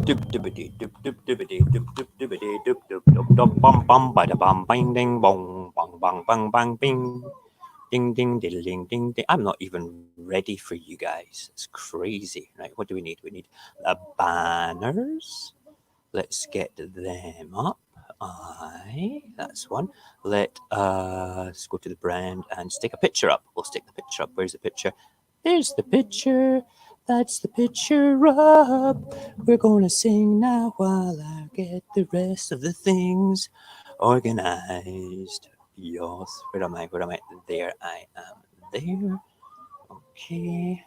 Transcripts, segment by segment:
Ding, ding, diddle, ding, ding, ding. I'm not even ready for you guys. It's crazy. Right, what do we need? We need banners. Let's get them up. That's one. Let us go to the brand and stick a picture up. We'll stick the picture up. Where's the picture? There's the picture. That's the picture up. We're gonna sing now while I get the rest of the things organized. Yes. Where am I? Where am I? There I am. There. Okay.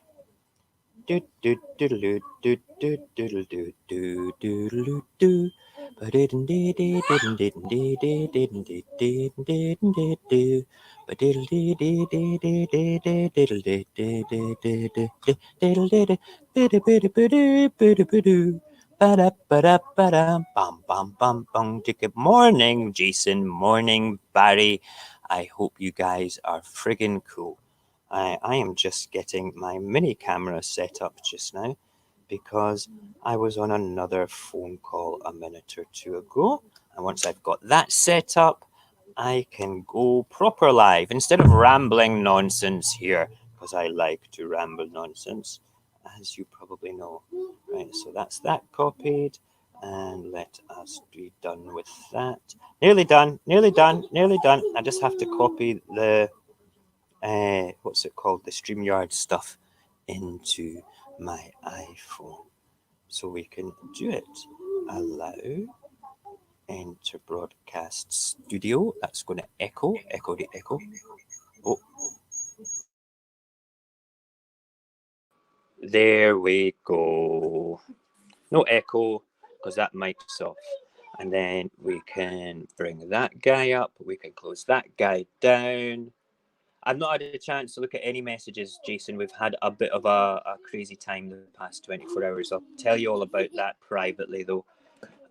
Do do do do do do do do do do do. But didn't did it didn't didn't did it didn't did didn't didn't did do. But diddle did it did it did it diddle did did did did diddle did it biddy biddy biddy biddy biddy. Ba-da ba-da ba-da bum bum bum bum. Good morning, Jason. Morning, Barry. I hope you guys are friggin' cool. I am just getting my mini camera set up just now because I was on another phone call a minute or two ago. And once I've got that set up, I can go proper live instead of rambling nonsense here, because I like to ramble nonsense, as you probably know. Right, so that's that copied. And let us be done with that. Nearly done, nearly done, nearly done. I just have to copy the what's it called, the StreamYard stuff into my iPhone so we can do it. Allow, enter broadcast studio. That's going to echo the echo. Oh, there we go. No echo because that mic's off. And then we can bring that guy up. We can close that guy down. I've not had a chance to look at any messages, Jason. We've had a bit of a crazy time the past 24 hours. I'll tell you all about that privately, though.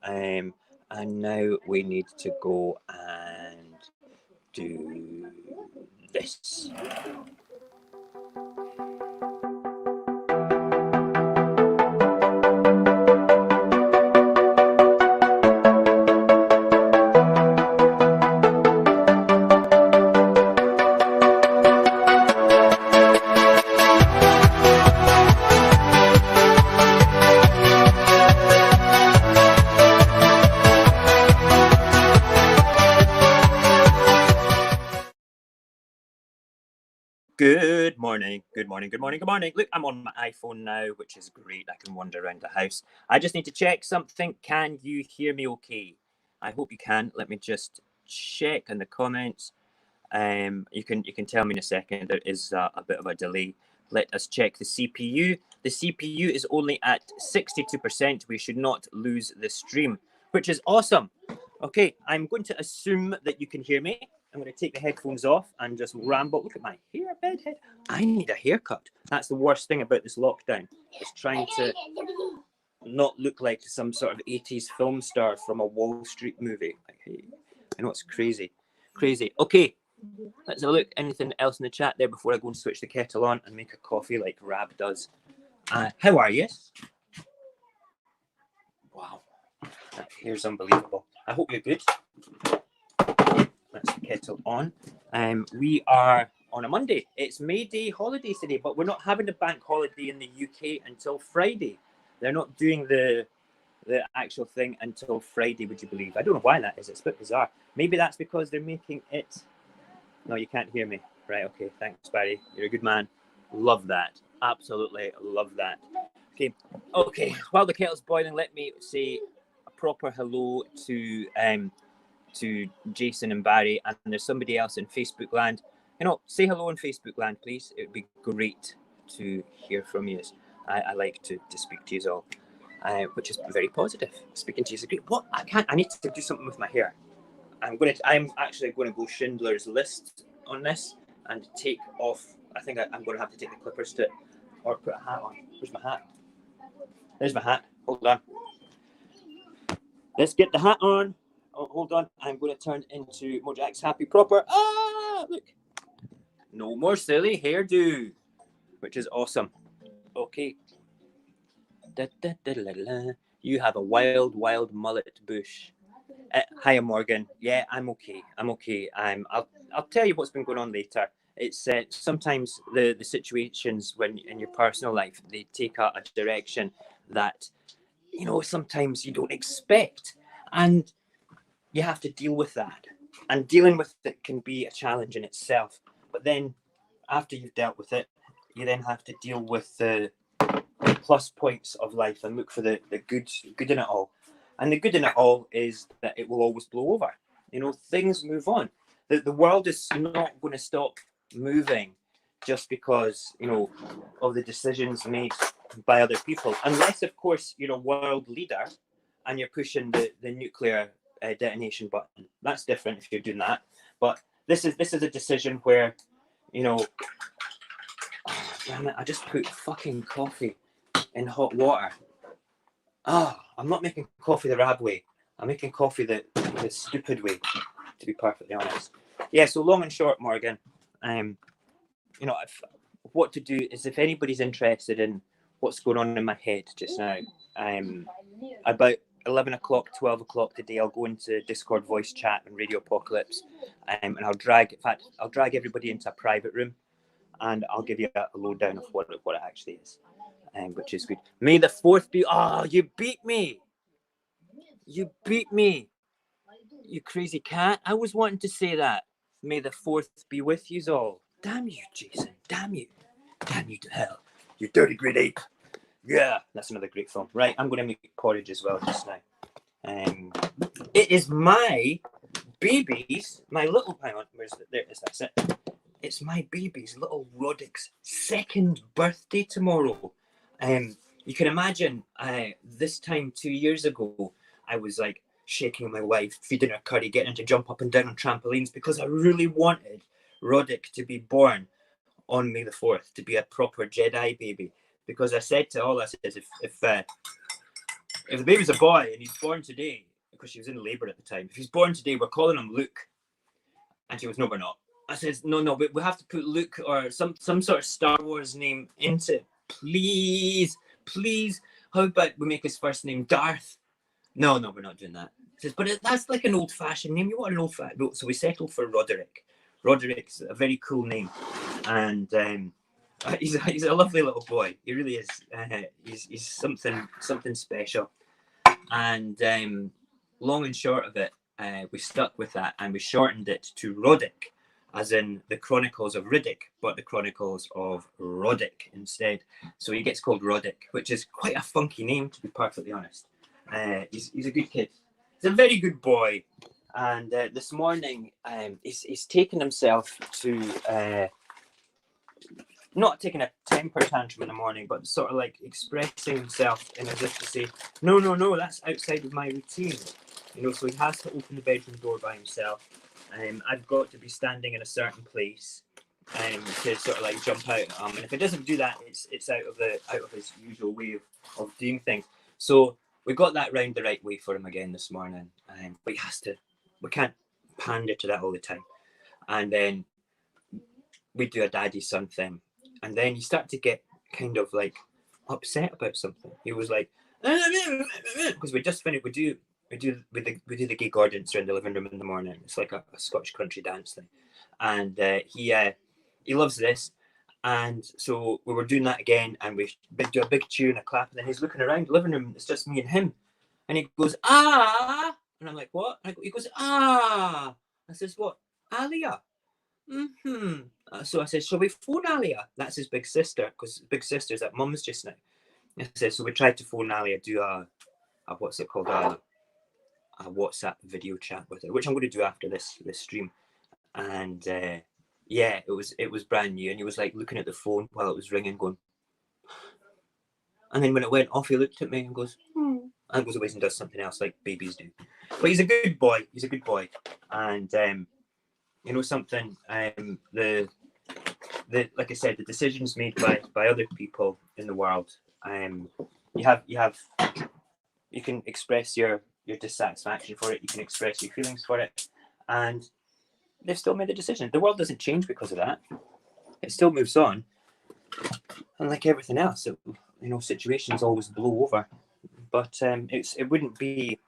And now we need to go and do this. Good morning, good morning, good morning, good morning. Look, I'm on my iPhone now, which is great. I can wander around the house. I just need to check something. Can you hear me okay? I hope you can. Let me just check in the comments. You can tell me in a second. There is a bit of a delay. Let us check the CPU. The CPU is only at 62%. We should not lose the stream, which is awesome. Okay, I'm going to assume that you can hear me. I'm going to take the headphones off and just ramble. Look at my hair, bedhead. I need a haircut. That's the worst thing about this lockdown. Is trying to not look like some sort of 80s film star from a Wall Street movie. Like, hey, I know it's crazy. Crazy. Okay, let's have a look. Anything else in the chat there before I go and switch the kettle on and make a coffee like RAB does? How are you? Wow, that hair's unbelievable. I hope you're good. That's the kettle on. We are on a Monday. It's May Day holiday today, but we're not having a bank holiday in the UK until Friday. They're not doing the actual thing until Friday, would you believe? I don't know why that is. It's a bit bizarre. Maybe that's because they're making it... No, you can't hear me. Right, okay. Thanks, Barry. You're a good man. Love that. Absolutely love that. Okay. While the kettle's boiling, let me say a proper hello to Jason and Barry, and there's somebody else in Facebook land. Say hello in Facebook land, please. It would be great to hear from you. I like to speak to you all, which is very positive. Speaking to you is great. What? I need to do something with my hair. I'm actually going to go Schindler's List on this and take off. I think I'm going to have to take the clippers to it, or put a hat on. Where's my hat? There's my hat. Hold on. Let's get the hat on. Oh, hold on. I'm going to turn into Mojax Happy Proper. Look. No more silly hairdo, which is awesome. Okay. You have a wild, wild mullet bush. Hiya, Morgan. Yeah, I'm okay. I'm okay. I'll tell you what's been going on later. It's sometimes the situations when in your personal life they take a direction that sometimes you don't expect, and you have to deal with that. And dealing with it can be a challenge in itself. But then, after you've dealt with it, you then have to deal with the plus points of life and look for the good in it all. And the good in it all is that it will always blow over. Things move on. The world is not going to stop moving just because of the decisions made by other people, unless of course you're a world leader and you're pushing the nuclear detonation button. That's different if you're doing that. But this is a decision where oh, damn it, I just put fucking coffee in hot water. I'm not making coffee the RAB way. I'm making coffee the stupid way, to be perfectly honest. Yeah, so long and short, Morgan, what to do is, if anybody's interested in what's going on in my head just now, about 11 o'clock, 12 o'clock today, I'll go into Discord voice chat and Radio Apocalypse, and I'll drag everybody into a private room, and I'll give you a lowdown of what it actually is. Which is good. May the 4th be... Oh, you beat me. You beat me. You crazy cat. I was wanting to say that. May the 4th be with you all. Damn you, Jason. Damn you. Damn you to hell. You dirty great ape. Yeah, that's another great film. Right, I'm going to make Porridge as well just now. It is my baby's... My little... Hang on. Where's it? There it is. That's it. It's my baby's little Roddick's 2nd birthday tomorrow. You can imagine this time 2 years ago, I was like shaking my wife, feeding her curry, getting her to jump up and down on trampolines because I really wanted Roddick to be born on May the 4th, to be a proper Jedi baby. Because I said to all, I said, if the baby's a boy and he's born today, because she was in labour at the time, if he's born today, we're calling him Luke. And she was, no, we're not. I said, no, we have to put Luke or some sort of Star Wars name into it. Please. How about we make his first name Darth? No, we're not doing that. Says, but that's like an old-fashioned name. You want an old-fashioned... So we settled for Roderick. Roderick's a very cool name, and he's a lovely little boy. He really is. He's something special. And long and short of it, we stuck with that, and we shortened it to Roddick, as in the Chronicles of Riddick, but the Chronicles of Roddick instead. So he gets called Roddick, which is quite a funky name, to be perfectly honest. He's a good kid. He's a very good boy. And this morning, he's taken himself to, not taking a temper tantrum in the morning, but sort of like expressing himself in as if to say, no, that's outside of my routine. So he has to open the bedroom door by himself. I've got to be standing in a certain place to sort of like jump out. And if it doesn't do that, it's out of his usual way of doing things. So we got that round the right way for him again this morning. But he has to. We can't pander to that all the time. And then we do a daddy son thing, and then you start to get kind of like upset about something. He was like, because we just finished. We do the gay Gordons around the living room in the morning. It's like a Scottish country dance thing, and he loves this. And so we were doing that again, and we do a big cheer and a clap, and then he's looking around the living room. It's just me and him, and he goes, ah, and I'm like, what? And he goes, ah. I says, what? Alia. So I said, shall we phone Alia? That's his big sister, because big sister's at mum's just now. I said, so we tried to phone Alia, do a what's it called, a WhatsApp video chat with her, which I'm going to do after this stream. And yeah, it was brand new, and he was like looking at the phone while it was ringing, going. And then when it went off, he looked at me and goes, and goes away and does something else like babies do. But he's a good boy. He's a good boy, and something. The like I said, the decisions made by other people in the world. You can express your dissatisfaction for it. You can express your feelings for it, and they've still made the decision. The world doesn't change because of that. It still moves on, and like everything else, situations always blow over. but it wouldn't be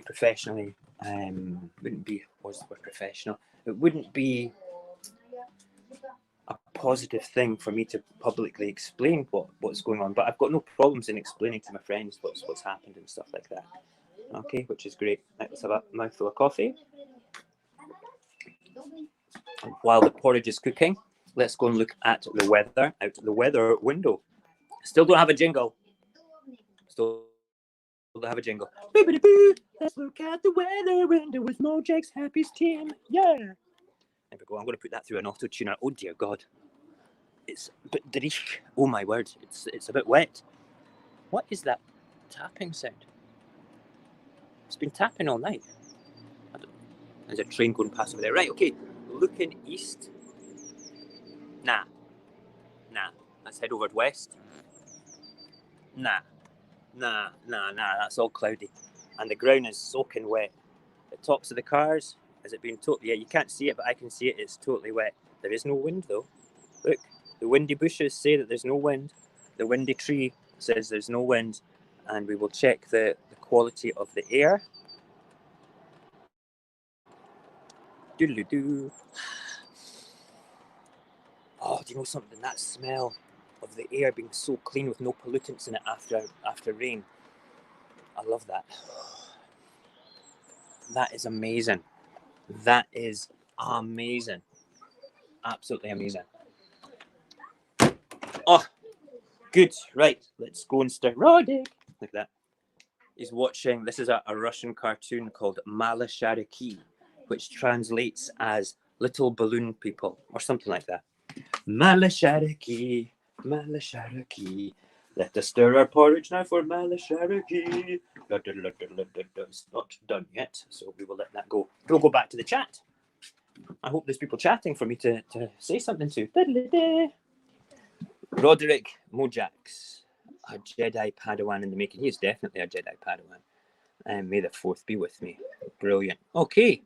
professionally wouldn't be, what's the word, professional. It wouldn't be a positive thing for me to publicly explain what's going on. But I've got no problems in explaining to my friends what's happened and stuff like that. Okay, which is great. Right, let's have a mouthful of coffee. While the porridge is cooking, let's go and look at the weather out the weather window. Still don't have a jingle. Still don't have a jingle. Let's look at the weather window with Mojax Happy's team. Yeah. There we go. I'm going to put that through an auto tuner. Oh dear God. It's a bit dreich. Oh my word. It's a bit wet. What is that tapping sound? It's been tapping all night. There's a train going past over there. Right, okay. Looking east. Nah. Let's head over west. Nah. That's all cloudy. And the ground is soaking wet. The tops of the cars, has it been totally... Yeah, you can't see it, but I can see it. It's totally wet. There is no wind, though. Look, the windy bushes say that there's no wind. The windy tree says there's no wind. And we will check the quality of the air. Doodle-doo. Oh, do you know something? That smell of the air being so clean with no pollutants in it after rain. I love that. That is amazing. That is amazing. Absolutely amazing. Oh, good. Right, let's go and start. Roddick, like that. He's watching. This is a Russian cartoon called Malashariki, which translates as little balloon people or something like that. Malashariki, Malashariki. Let us stir our porridge now for Malashariki. It's not done yet, so we will let that go. We'll go back to the chat. I hope there's people chatting for me to say something to. Roderick Mojax, a Jedi Padawan in the making. He is definitely a Jedi Padawan. And may the fourth be with me. Brilliant. Okay.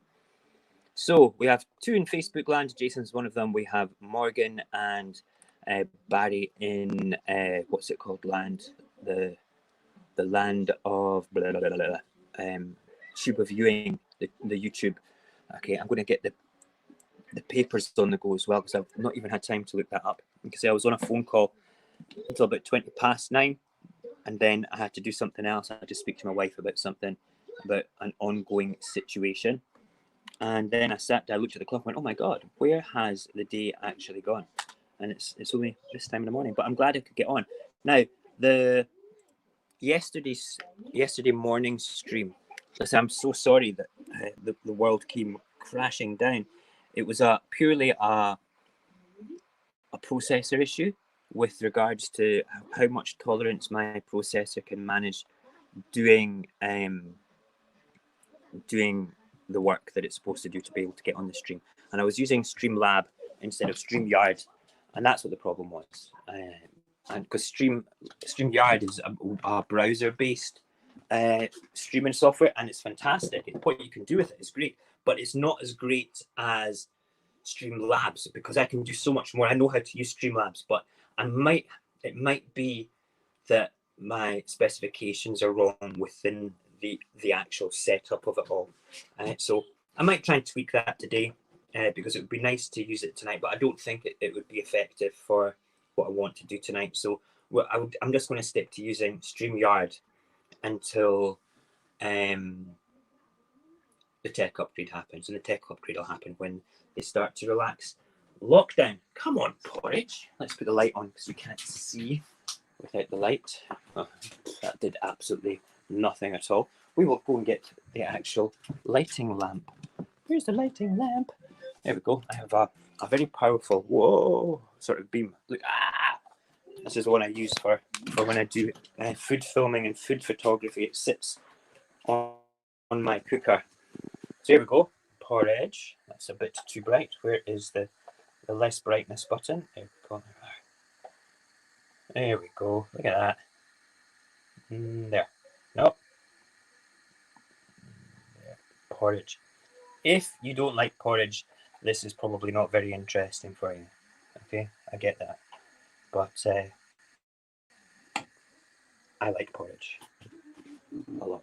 So we have two in Facebook land. Jason's one of them. We have Morgan and Barry in what's it called? Land, the land of blah, blah, blah, blah, tube of viewing, the YouTube. Okay, I'm going to get the papers on the go as well because I've not even had time to look that up. Because I was on a phone call until about 9:20, and then I had to do something else. I had to speak to my wife about something, about an ongoing situation. And then I sat down, looked at the clock, and went, "Oh my God, where has the day actually gone?" And it's only this time in the morning. But I'm glad I could get on. Now, the yesterday morning stream. Listen, I'm so sorry that the world came crashing down. It was purely a processor issue with regards to how much tolerance my processor can manage doing the work that it's supposed to do to be able to get on the stream. And I was using Streamlab instead of StreamYard, and that's what the problem was. And because StreamYard is a browser-based streaming software, and it's fantastic. What you can do with it is great, but it's not as great as Streamlabs because I can do so much more. I know how to use Streamlabs, but it might be that my specifications are wrong within the actual setup of it all. So I might try and tweak that today because it would be nice to use it tonight, but I don't think it would be effective for what I want to do tonight. So I'm just going to stick to using StreamYard until the tech upgrade happens. And the tech upgrade will happen when they start to relax lockdown. Come on, Porridge. Let's put the light on because you can't see without the light. Oh, that did absolutely nothing at all. We will go and get the actual lighting lamp. Here's the lighting lamp. There we go. I have a very powerful, sort of beam. Look, this is the one I use for when I do food filming and food photography. It sits on my cooker. So here we go. Porridge. That's a bit too bright. Where is the less brightness button? There we go. There we go. Look at that. There. Nope. There. Porridge. If you don't like porridge, this is probably not very interesting for you. Okay, I get that. But I like porridge a lot.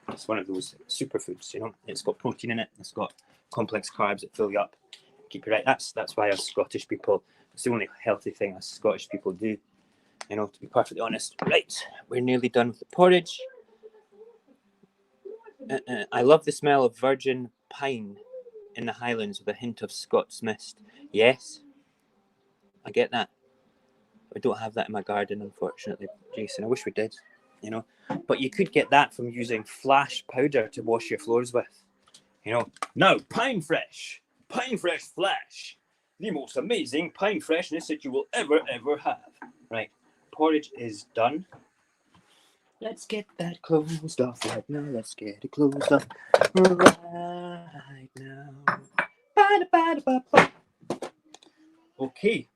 It's one of those superfoods, you know. It's got protein in it. It's got complex carbs that fill you up, keep you right. That's why us Scottish people, it's the only healthy thing us Scottish people do, you know, to be perfectly honest. Right, we're nearly done with the porridge. I love the smell of virgin pine in the Highlands with a hint of Scots mist. Yes, I get that. I don't have that in my garden, unfortunately, Jason. I wish we did, you know. But you could get that from using flash powder to wash your floors with. You know, now pine fresh flash, the most amazing pine freshness that you will ever have. Right, porridge is done. Let's get that closed off right now. Let's get it closed off right now. Okay.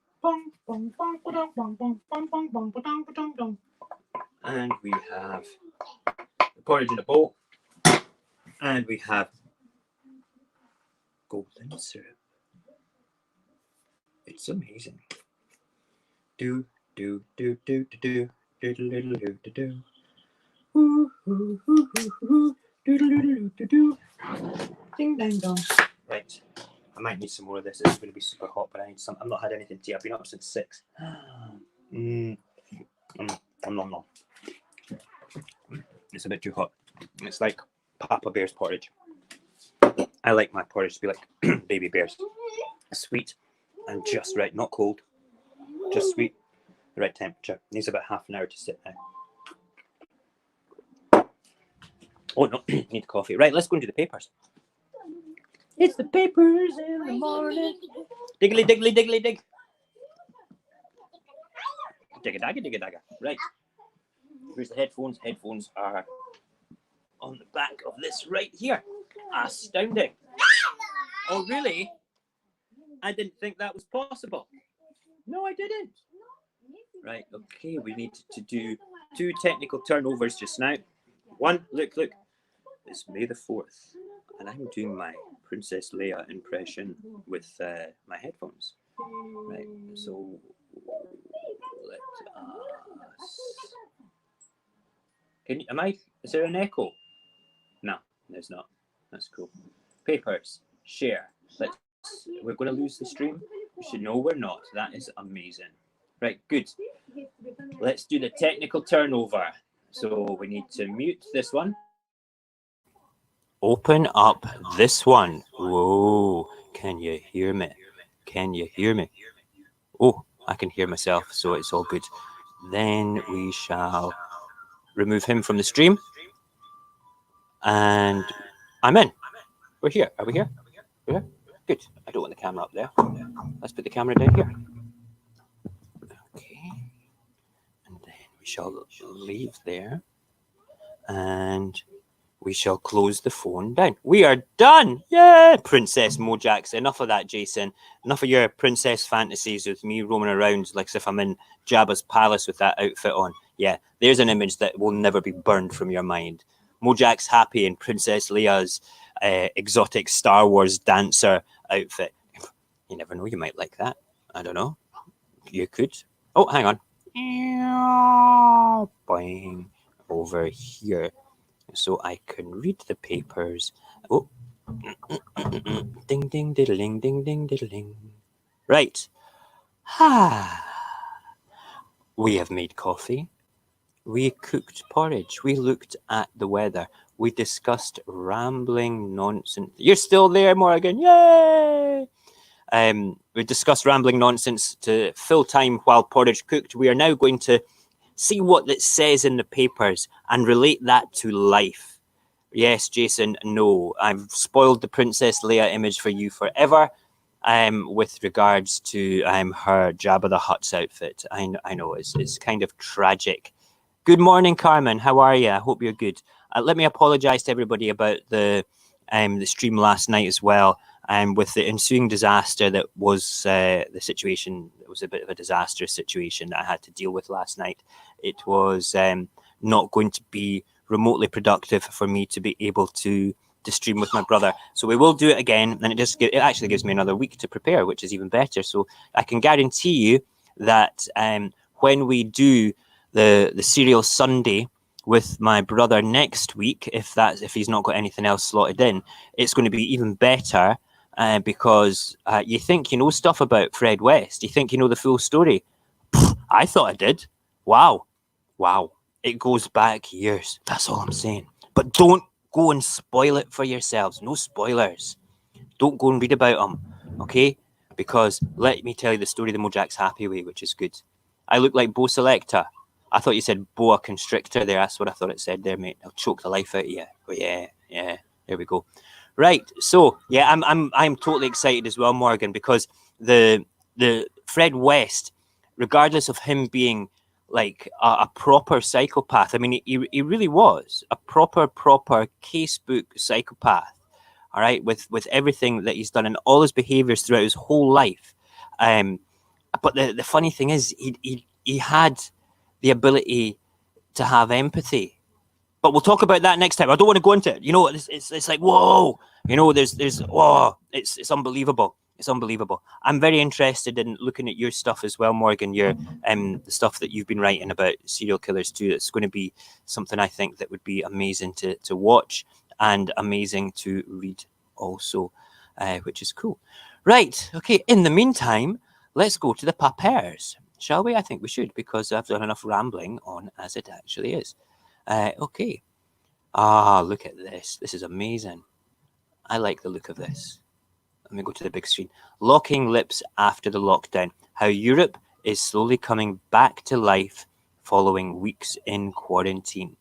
And we have the porridge in a bowl. And we have golden syrup. It's amazing. Do do do do do do do do do do do do. Ding dang dong. Right, I might need some more of this. It's going to be super hot, but I need some. I've not had anything to eat. I've been up since 6. Nom. It's a bit too hot. It's like Papa Bear's porridge. I like my porridge to be like baby bears. Sweet and just right, not cold. Just sweet, the right temperature. Needs about half an hour to sit now. Oh no, need coffee. Right, let's go into the papers. It's the papers in the morning. Diggly diggly diggly dig. Digga dagga digga dagga. Right. Here's the headphones. Headphones are on the back of this right here. Astounding. Oh really? I didn't think that was possible. No, I didn't. Right, okay, we need to do 2 technical turnovers just now. One, look, it's May the 4th, and I'm doing my Princess Leia impression with my headphones. Right, so let us... is there an echo? No, there's not. That's cool. Papers, share. We're going to lose the stream. We should know we're not. That is amazing. Right, good. Let's do the technical turnover. So we need to mute this one. Open up this one. Whoa, can you hear me? Can you hear me? Oh, I can hear myself, so it's all good. Then we shall remove him from the stream. And I'm in. We're here. Are we here? We're here? Good. I don't want the camera up there. Let's put the camera down here. Okay. And then we shall leave there. And we shall close the phone down. We are done. Yeah, Princess Mojax. Enough of that, Jason. Enough of your princess fantasies with me roaming around like as if I'm in Jabba's palace with that outfit on. Yeah, there's an image that will never be burned from your mind. Mojax happy in Princess Leia's exotic Star Wars dancer outfit. You never know, you might like that. I don't know. You could. Oh, hang on. Boing. Over here. So I can read the papers. Oh. Ding, ding, diddling, ding, ding, diddling. Right. We have made coffee. We cooked porridge. We looked at the weather. We discussed rambling nonsense. You're still there, Morgan. Yay! We discussed rambling nonsense to fill time while porridge cooked. We are now going to see what it says in the papers and relate that to life. Yes, Jason, no. I've spoiled the Princess Leia image for you forever with regards to her Jabba the Hutt's outfit. I know, it's kind of tragic. Good morning, Carmen. How are you? I hope you're good. Let me apologize to everybody about the stream last night as well. With the ensuing disaster that was the situation, it was a bit of a disastrous situation that I had to deal with last night. It was not going to be remotely productive for me to be able to stream with my brother. So we will do it again, and it actually gives me another week to prepare, which is even better. So I can guarantee you that when we do the Serial Sunday with my brother next week, if he's not got anything else slotted in, it's going to be even better because you think you know stuff about Fred West. You think you know the full story. I thought I did. Wow. It goes back years. That's all I'm saying. But don't go and spoil it for yourselves. No spoilers. Don't go and read about them, okay? Because let me tell you the story of the Mojax Happy Way, which is good. I look like Bo Selector. I thought you said boa constrictor there. That's what I thought it said there, mate. I'll choke the life out of you. Oh yeah. There we go. Right. So yeah, I'm totally excited as well, Morgan, because the Fred West, regardless of him being like a proper psychopath, I mean, he really was a proper casebook psychopath. All right, with everything that he's done and all his behaviors throughout his whole life. But the funny thing is, he had the ability to have empathy. But we'll talk about that next time. I don't want to go into it. You know, it's like, whoa. You know, there's whoa. It's unbelievable. It's unbelievable. I'm very interested in looking at your stuff as well, Morgan. Your the stuff that you've been writing about serial killers too. It's going to be something I think that would be amazing to watch and amazing to read also, which is cool. Right. Okay. In the meantime, let's go to the papers. Shall we? I think we should, because I've done enough rambling on as it actually is. Okay. Look at this. This is amazing. I like the look of this. Let me go to the big screen. Locking lips after the lockdown. How Europe is slowly coming back to life following weeks in quarantine.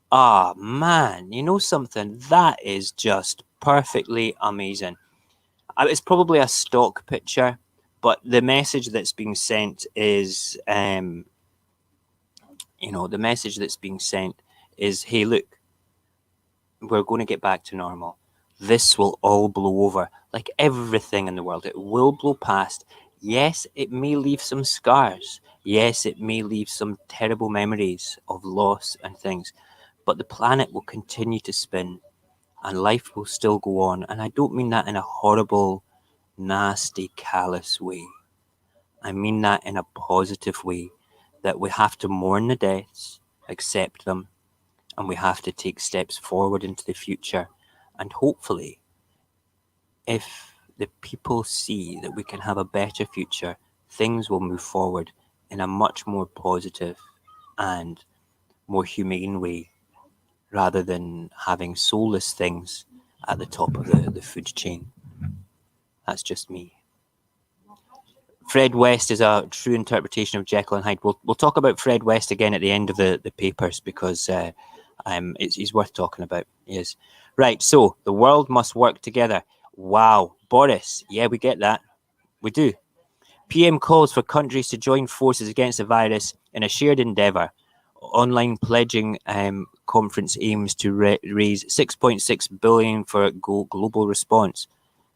Man, you know something? That is just perfectly amazing. It's probably a stock picture, but the message that's being sent is, the message that's being sent is, hey, look, we're going to get back to normal. This will all blow over, like everything in the world. It will blow past. Yes, it may leave some scars. Yes, it may leave some terrible memories of loss and things, but the planet will continue to spin and life will still go on. And I don't mean that in a horrible, nasty, callous way. I mean that in a positive way, that we have to mourn the deaths, accept them, and we have to take steps forward into the future. And hopefully, if the people see that we can have a better future, things will move forward in a much more positive and more humane way, rather than having soulless things at the top of the food chain. That's just me. Fred West is a true interpretation of Jekyll and Hyde. We'll talk about Fred West again at the end of the papers, because he's worth talking about. He is. Right, so the world must work together. Wow, Boris, yeah, we get that. We do. PM calls for countries to join forces against the virus in a shared endeavour. Online pledging conference aims to raise 6.6 billion for global response.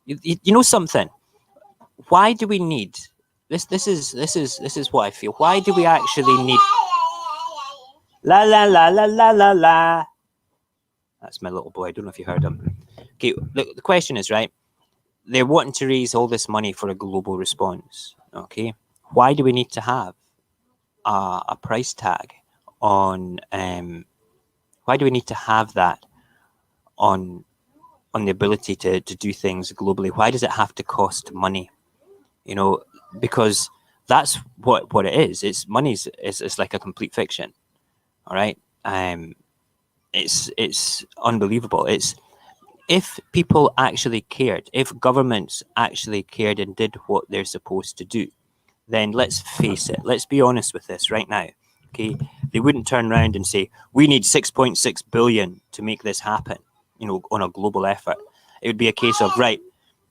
You know something? Why do we need this? This is what I feel. Why do we actually need? La la la la la la la. That's my little boy. I don't know if you heard him. Okay, the question is, right, they're wanting to raise all this money for a global response. Okay, why do we need to have a price tag on? Why do we need to have that on the ability to do things globally? Why does it have to cost money? You know, because that's what it is. It's money's it's like a complete fiction. All right. It's unbelievable. It's, if people actually cared, if governments actually cared and did what they're supposed to do, then let's face it, let's be honest with this right now. Okay, they wouldn't turn around and say, we need 6.6 billion to make this happen, you know, on a global effort. It would be a case of, right,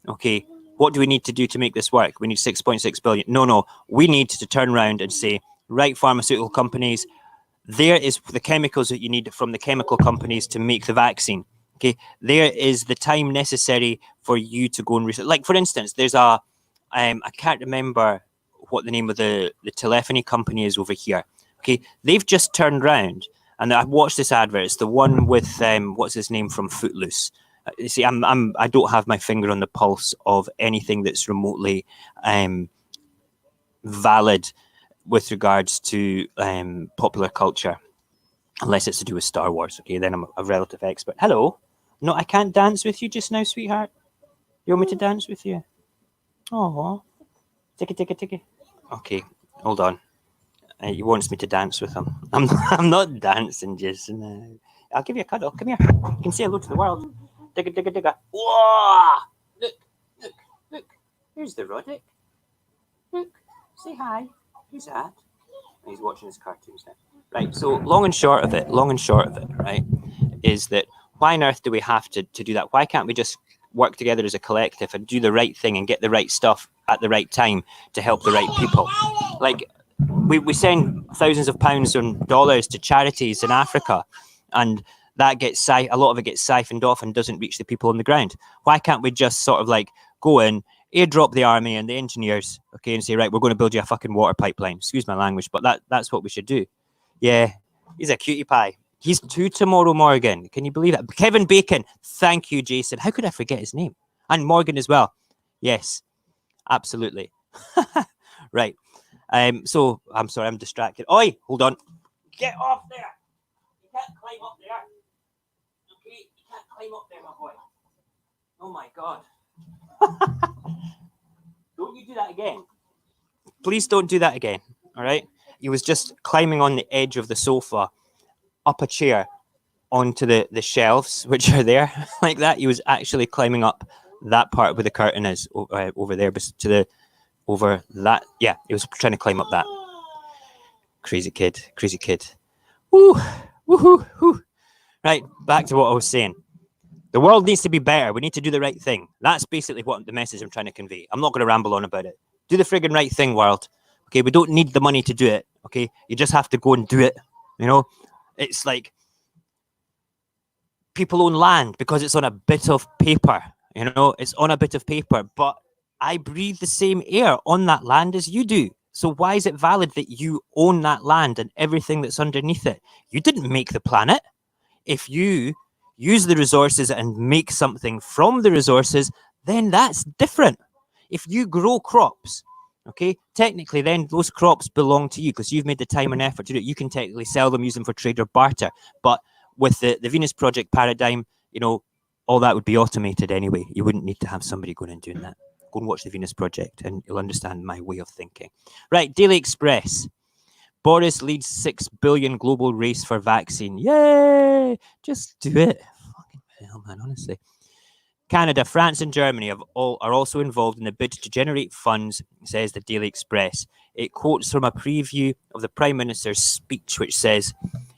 okay, what do we need to do to make this work? We need 6.6 billion. No, we need to turn around and say, right, pharmaceutical companies, there is the chemicals that you need from the chemical companies to make the vaccine. Okay, there is the time necessary for you to go and research. Like, for instance, there's I can't remember what the name of the telephony company is over here. Okay, they've just turned around, and I watched this advert. It's the one with what's his name from Footloose. You see, I don't have my finger on the pulse of anything that's remotely valid with regards to popular culture, unless it's to do with Star Wars. Okay, then I'm a relative expert. Hello. No, I can't dance with you just now, sweetheart. You want me to dance with you? Oh, ticky. Okay, hold on. He wants me to dance with him. I'm not dancing just now. I'll give you a cuddle. Come here. You can say hello to the world. Digga. Whoa! Look. Here's the Roddick. Look. Say hi. Who's that? He's watching his cartoons now. Right, so long and short of it, right, is that why on earth do we have to do that? Why can't we just work together as a collective and do the right thing and get the right stuff at the right time to help the right people? Like, we send thousands of pounds and dollars to charities in Africa, and that gets a lot of it gets siphoned off and doesn't reach the people on the ground. Why can't we just sort of like go in, airdrop the army and the engineers, okay, and say, right, we're going to build you a fucking water pipeline? Excuse my language, but that's what we should do. Yeah, he's a cutie pie. He's 2 tomorrow, Morgan. Can you believe that? Kevin Bacon. Thank you, Jason. How could I forget his name? And Morgan as well. Yes, absolutely. Right. So I'm sorry, I'm distracted. Oi, hold on. Get off there. You can't climb up there. Okay, you can't climb up there, my boy. Oh my God. Don't you do that again. Please don't do that again. All right. He was just climbing on the edge of the sofa, up a chair, onto the shelves, which are there, like that. He was actually climbing up that part where the curtain is over there, over that. Yeah, he was trying to climb up that. Crazy kid. Woo, woohoo. Right, back to what I was saying. The world needs to be better. We need to do the right thing. That's basically what the message I'm trying to convey. I'm not going to ramble on about it. Do the friggin' right thing, world. Okay, we don't need the money to do it. Okay, you just have to go and do it. You know, it's like people own land because it's on a bit of paper. You know, it's on a bit of paper, but I breathe the same air on that land as you do. So why is it valid that you own that land and everything that's underneath it? You didn't make the planet. If you use the resources and make something from the resources, then that's different. If you grow crops, okay, technically then those crops belong to you because you've made the time and effort to do it. You can technically sell them, use them for trade or barter. But with the Venus Project paradigm, you know, all that would be automated anyway. You wouldn't need to have somebody going and doing that. Go and watch the Venus Project and you'll understand my way of thinking. Right, Daily Express. Boris leads 6 billion global race for vaccine. Yay! Just do it. Fucking hell, man, honestly. Canada, France, and Germany are also involved in the bid to generate funds, says the Daily Express. It quotes from a preview of the Prime Minister's speech, which says,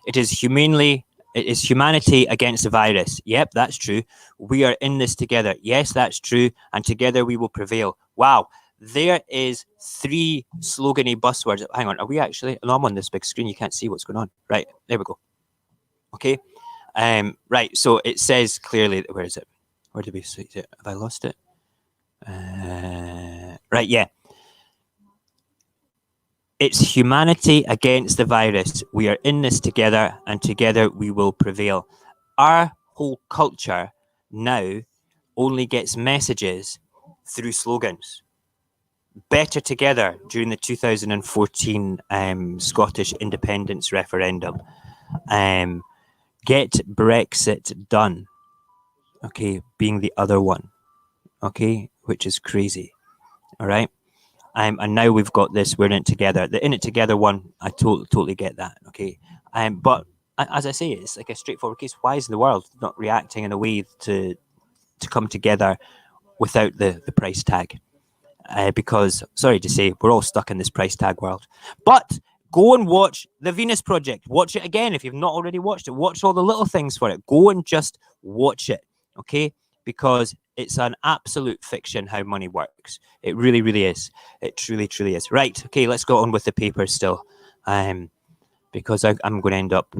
It is humanity against the virus. Yep, that's true. We are in this together. Yes, that's true. And together we will prevail. Wow. There is 3 slogan-y buzzwords. Hang on, are we actually? No, I'm on this big screen. You can't see what's going on. Right, there we go. Okay. Right, so it says clearly, where is it? Where did we see it? Have I lost it? Right, yeah. It's humanity against the virus. We are in this together, and together we will prevail. Our whole culture now only gets messages through slogans. Better together during the 2014 Scottish independence referendum. Get Brexit done. Okay, being the other one. Okay, which is crazy. All right. And now we've got this, we're in it together. The in it together one, I totally get that. Okay. But as I say, it's like a straightforward case. Why is the world not reacting in a way to come together without the price tag? Because, sorry to say, we're all stuck in this price tag world. But go and watch the Venus Project. Watch it again if you've not already watched it. Watch all the little things for it. Go and just watch it, okay? Because it's an absolute fiction how money works. It really, really is. It truly, truly is. Right, okay, let's go on with the paper still. Because I'm going to end up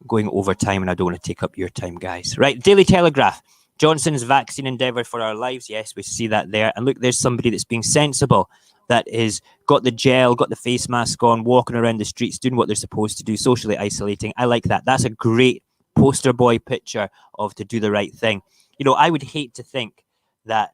going over time and I don't want to take up your time, guys. Right, Daily Telegraph. Johnson's vaccine endeavour for our lives. Yes, we see that there. And look, there's somebody that's being sensible, that is got the gel, got the face mask on, walking around the streets, doing what they're supposed to do, socially isolating. I like that. That's a great poster boy picture of to do the right thing. You know, I would hate to think that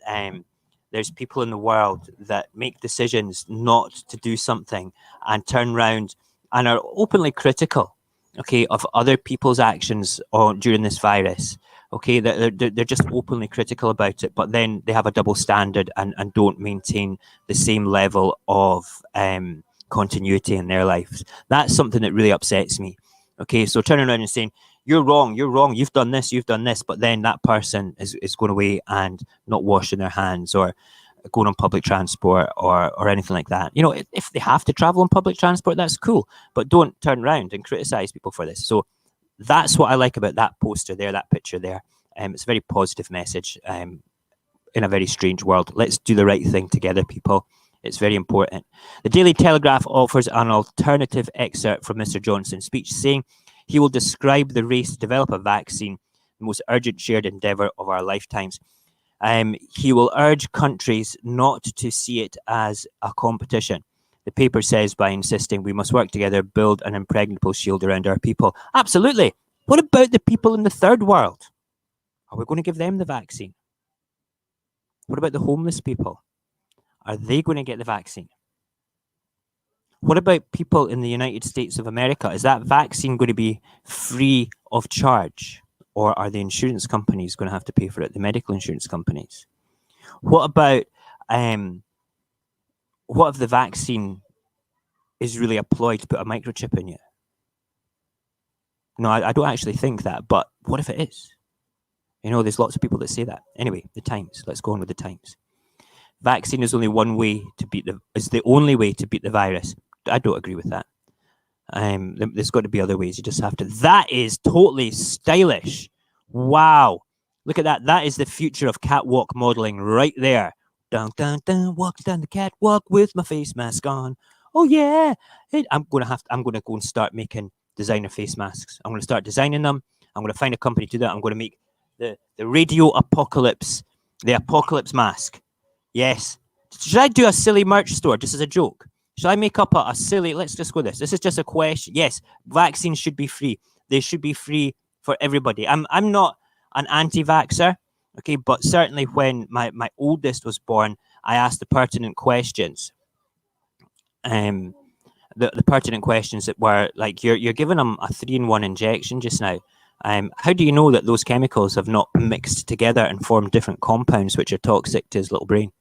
there's people in the world that make decisions not to do something and turn around and are openly critical, okay, of other people's actions during this virus. Okay, they're just openly critical about it, but then they have a double standard and don't maintain the same level of continuity in their lives. That's something that really upsets me. Okay, so turning around and saying, you're wrong, you've done this, but then that person is going away and not washing their hands or going on public transport or anything like that. You know, if they have to travel on public transport, that's cool, but don't turn around and criticize people for this. So that's what I like about that poster there, that picture there. It's a very positive message in a very strange world. Let's do the right thing together, people. It's very important. The Daily Telegraph offers an alternative excerpt from Mr. Johnson's speech, saying he will describe the race to develop a vaccine, the most urgent shared endeavour of our lifetimes. He will urge countries not to see it as a competition. The paper says by insisting we must work together, build an impregnable shield around our people. Absolutely. What about the people in the third world? Are we going to give them the vaccine? What about the homeless people? Are they going to get the vaccine? What about people in the United States of America? Is that vaccine going to be free of charge? Or are the insurance companies going to have to pay for it, the medical insurance companies? What about what if the vaccine is really a ploy to put a microchip in you? No, I don't actually think that, but what if it is? You know, there's lots of people that say that. Anyway, the Times. Let's go on with the Times. Vaccine is only one way to beat the only way to beat the virus. I don't agree with that. There's got to be other ways. You just have to. That is totally stylish. Wow. Look at that. That is the future of catwalk modeling right there. Dun, dun, dun, walking down the catwalk with my face mask on. Oh, yeah. I'm going to go and start making designer face masks. I'm going to start designing them. I'm going to find a company to do that. I'm going to make the radio apocalypse, the apocalypse mask. Yes. Should I do a silly merch store just as a joke? Should I make up a silly, let's just go this. This is just a question. Yes, vaccines should be free. They should be free for everybody. I'm not an anti-vaxxer, okay, but certainly when my oldest was born, I asked the pertinent questions. The pertinent questions that were like, you're giving them a 3-in-1 injection just now. How do you know that those chemicals have not mixed together and formed different compounds which are toxic to his little brain?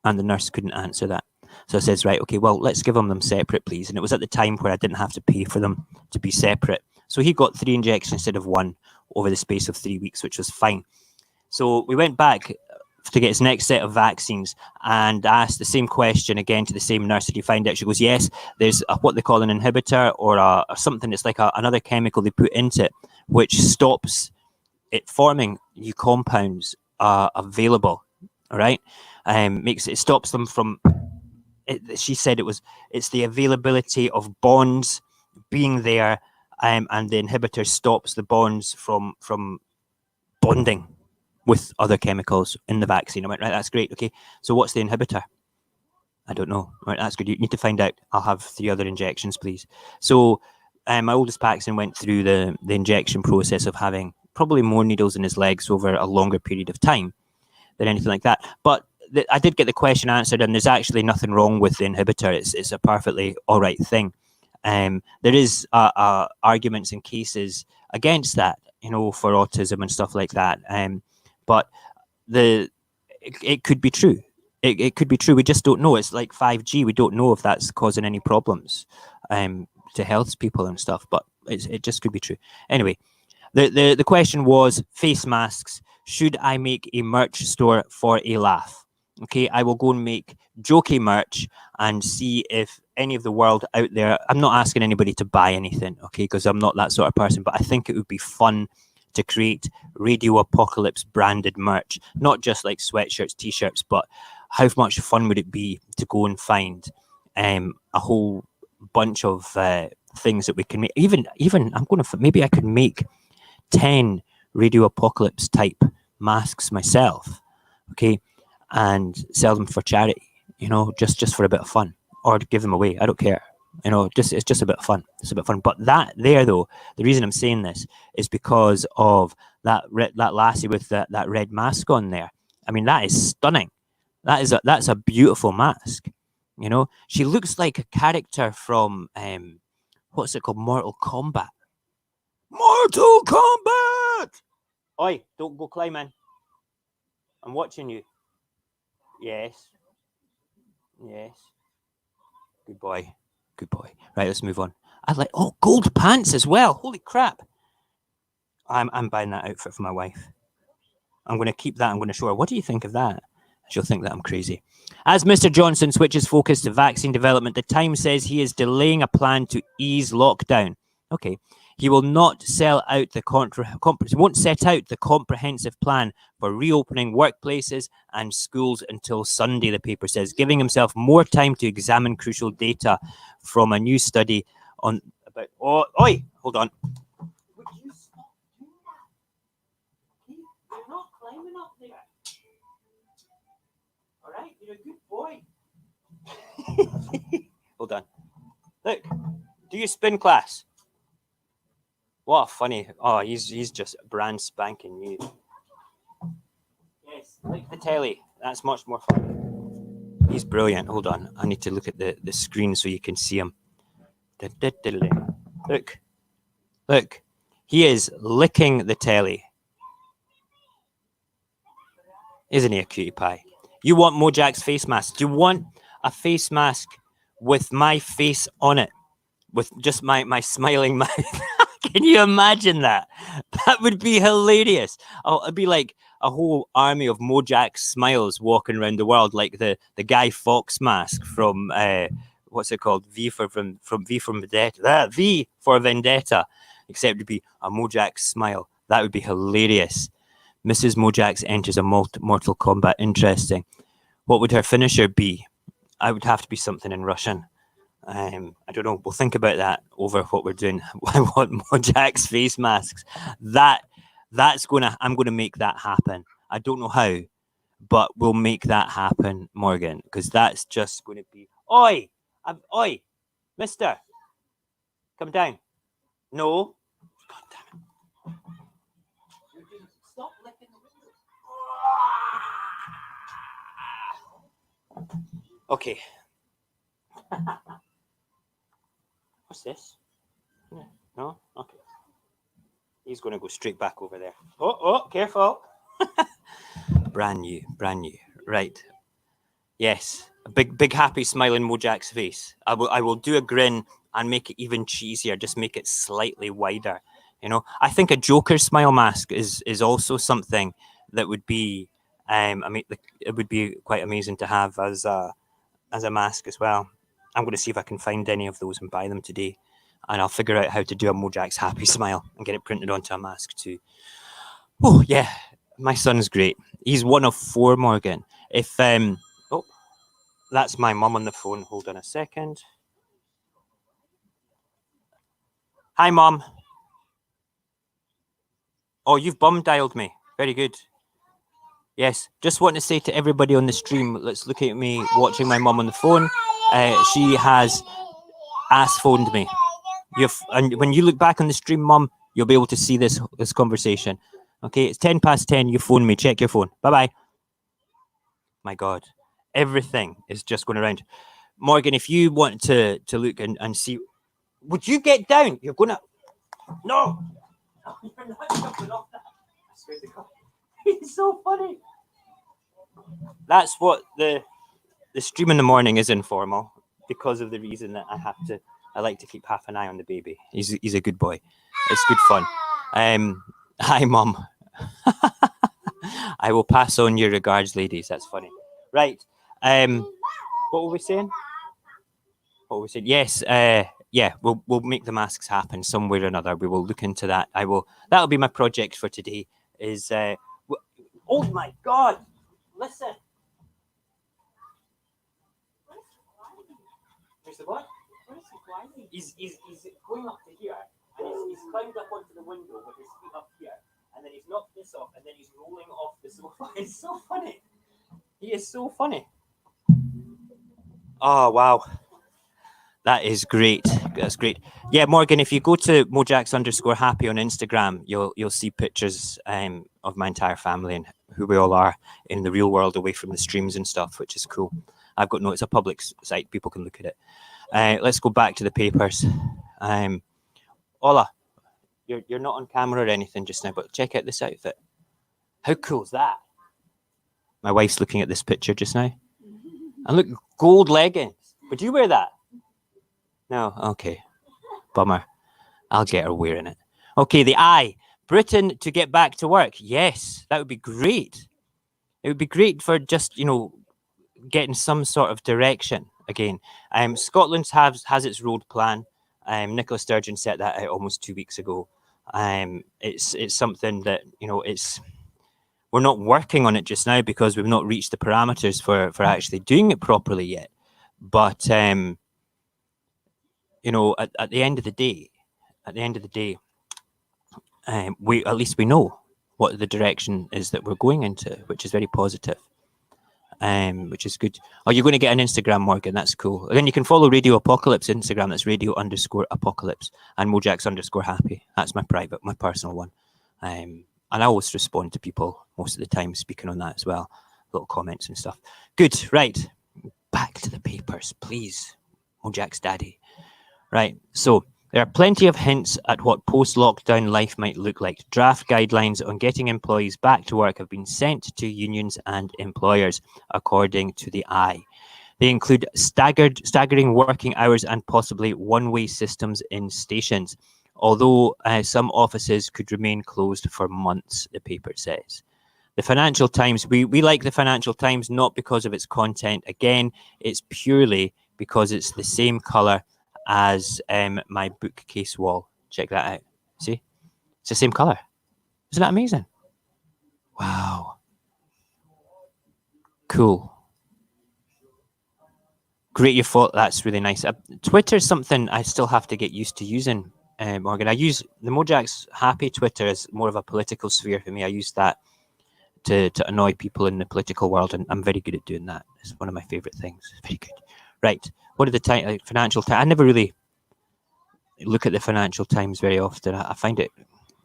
And the nurse couldn't answer that. So I says, right, okay, well, let's give them separate, please. And it was at the time where I didn't have to pay for them to be separate. So he got 3 injections instead of 1 over the space of 3 weeks, which was fine. So we went back to get his next set of vaccines and asked the same question again to the same nurse. Did you find out? She goes, yes, there's what they call an inhibitor or something. It's like another chemical they put into it, which stops it forming new compounds available. All right. It stops them from, she said it's the availability of bonds being there, and the inhibitor stops the bonds from bonding with other chemicals in the vaccine. I went, right, that's great. Okay, so what's the inhibitor? I don't know. Right, that's good. You need to find out. I'll have 3 other injections, please. So my oldest Paxton went through the injection process of having probably more needles in his legs over a longer period of time than anything like that. But I did get the question answered, and there's actually nothing wrong with the inhibitor. It's a perfectly all right thing. There is arguments and cases against that, you know, for autism and stuff like that. But it could be true. It could be true. We just don't know. It's like 5G. We don't know if that's causing any problems to health people and stuff. But it just could be true. Anyway, the question was face masks. Should I make a merch store for a laugh? Okay, I will go and make jokey merch and see if any of the world out there. I'm not asking anybody to buy anything, okay, because I'm not that sort of person. But I think it would be fun to create Radio Apocalypse branded merch, not just like sweatshirts, t-shirts, but how much fun would it be to go and find a whole bunch of things that we can make. Even maybe I could make 10 Radio Apocalypse type masks myself, okay, and sell them for charity, you know, just for a bit of fun, or give them away. I don't care. You know, it's just a bit of fun. It's a bit of fun. But that there, though, the reason I'm saying this is because of that lassie with that red mask on there. I mean, that is stunning. That's a beautiful mask. You know, she looks like a character from what's it called? Mortal Kombat. Mortal Kombat! Oi, don't go climbing. I'm watching you. Yes. Yes. Good boy. Good boy. Right, let's move on. I like gold pants as well. Holy crap. I'm buying that outfit for my wife. I'm going to keep that. I'm going to show her. What do you think of that? She'll think that I'm crazy. As Mr. Johnson switches focus to vaccine development, the Times says he is delaying a plan to ease lockdown. Okay. He will not sell out the won't set out the comprehensive plan for reopening workplaces and schools until Sunday, the paper says, giving himself more time to examine crucial data from a new study on about hold on. Would you stop doing that? You're not climbing up there. All right, you're a good boy. Hold on. Look, do you spin class? What funny. Oh, he's just brand spanking new. Yes, like the telly. That's much more fun. He's brilliant. Hold on. I need to look at the screen so you can see him. Look. Look. He is licking the telly. Isn't he a cutie pie? You want Mojax face mask? Do you want a face mask with my face on it? With just my smiling mouth? Can you imagine that? That would be hilarious. It'd be like a whole army of Mojax smiles walking around the world, like the Guy Fawkes mask from what's it called? V for Vendetta. V for Vendetta, except to be a Mojax smile. That would be hilarious. Mrs. Mojax enters a Mortal Kombat. Interesting. What would her finisher be? I would have to be something in Russian. I don't know. We'll think about that over what we're doing. I want Mojax face masks. I'm gonna make that happen. I don't know how, but we'll make that happen, Morgan, because that's just going to be. Oi, Mister, come down. No. God damn it. Stop licking the window. Okay. What's this? No? Okay. He's going to go straight back over there. Oh, careful. Brand new. Right. Yes. A big, happy, smiling Mojax face. I will do a grin and make it even cheesier. Just make it slightly wider. You know, I think a Joker smile mask is also something that would be, it would be quite amazing to have as a mask as well. I'm going to see if I can find any of those and buy them today. And I'll figure out how to do a Mojax happy smile and get it printed onto a mask too. Oh, yeah. My son's great. He's one of 4, Morgan. If, that's my mum on the phone. Hold on a second. Hi, Mum. Oh, you've bum dialed me. Very good. Yes. Just want to say to everybody on the stream, let's look at me watching my mum on the phone. She has ass phoned me. And when you look back on the stream, Mum, you'll be able to see this conversation. Okay, it's 10:10. You phone me. Check your phone. Bye-bye. My God, everything is just going around. Morgan, if you want to look and see, would you get down? You're going to... No! You're not jumping off that. I swear to God. It's so funny. That's what the stream in the morning is informal, because of the reason that I like to keep half an eye on the baby. He's a good boy. It's good fun. Hi, Mum. I will pass on your regards, ladies. That's funny. Right. What were we saying? Yes. Yeah. We'll make the masks happen some way or another. We will look into that. That'll be my project for today. Oh my God! Listen. Mr. What? He's going up to here, and he's climbed up onto the window with his feet up here, and then he's knocked this off, and then he's rolling off the sofa. It's so funny. He is so funny. Oh, wow. That is great. That's great. Yeah, Morgan, if you go to Mojax_happy on Instagram, you'll see pictures of my entire family and who we all are in the real world, away from the streams and stuff, which is cool. I've got it's a public site, people can look at it. Let's go back to the papers. Ola, you're not on camera or anything just now, but check out this outfit. How cool is that? My wife's looking at this picture just now. And look, gold leggings. Would you wear that? No? Okay. Bummer. I'll get her wearing it. Okay, the I. Britain to get back to work. Yes, that would be great. It would be great for just, getting some sort of direction again. Scotland has its road plan. Nicola Sturgeon set that out almost 2 weeks ago. It's something that, we're not working on it just now because we've not reached the parameters for actually doing it properly yet. But, at the end of the day, at least we know what the direction is that we're going into, which is very positive. Which is good. Oh, you're going to get an Instagram, Morgan. That's cool. And then you can follow Radio Apocalypse Instagram. That's radio_apocalypse and Mojax_happy. That's my personal one. And I always respond to people most of the time, speaking on that as well. Little comments and stuff. Good. Right. Back to the papers, please. Mojax Daddy. Right. So there are plenty of hints at what post-lockdown life might look like. Draft guidelines on getting employees back to work have been sent to unions and employers, according to the I. They include staggering working hours and possibly one-way systems in stations, although some offices could remain closed for months, the paper says. The Financial Times, we like the Financial Times not because of its content. Again, it's purely because it's the same colour as my bookcase wall. Check that out. See? It's the same colour. Isn't that amazing? Wow. Cool. Great, you thought that's really nice. Twitter's something I still have to get used to using, Morgan. I use the Mojax Happy Twitter as more of a political sphere for me. I use that to annoy people in the political world, and I'm very good at doing that. It's one of my favourite things. Very good. Right. What are the Financial Times? I never really look at the Financial Times very often. I find it,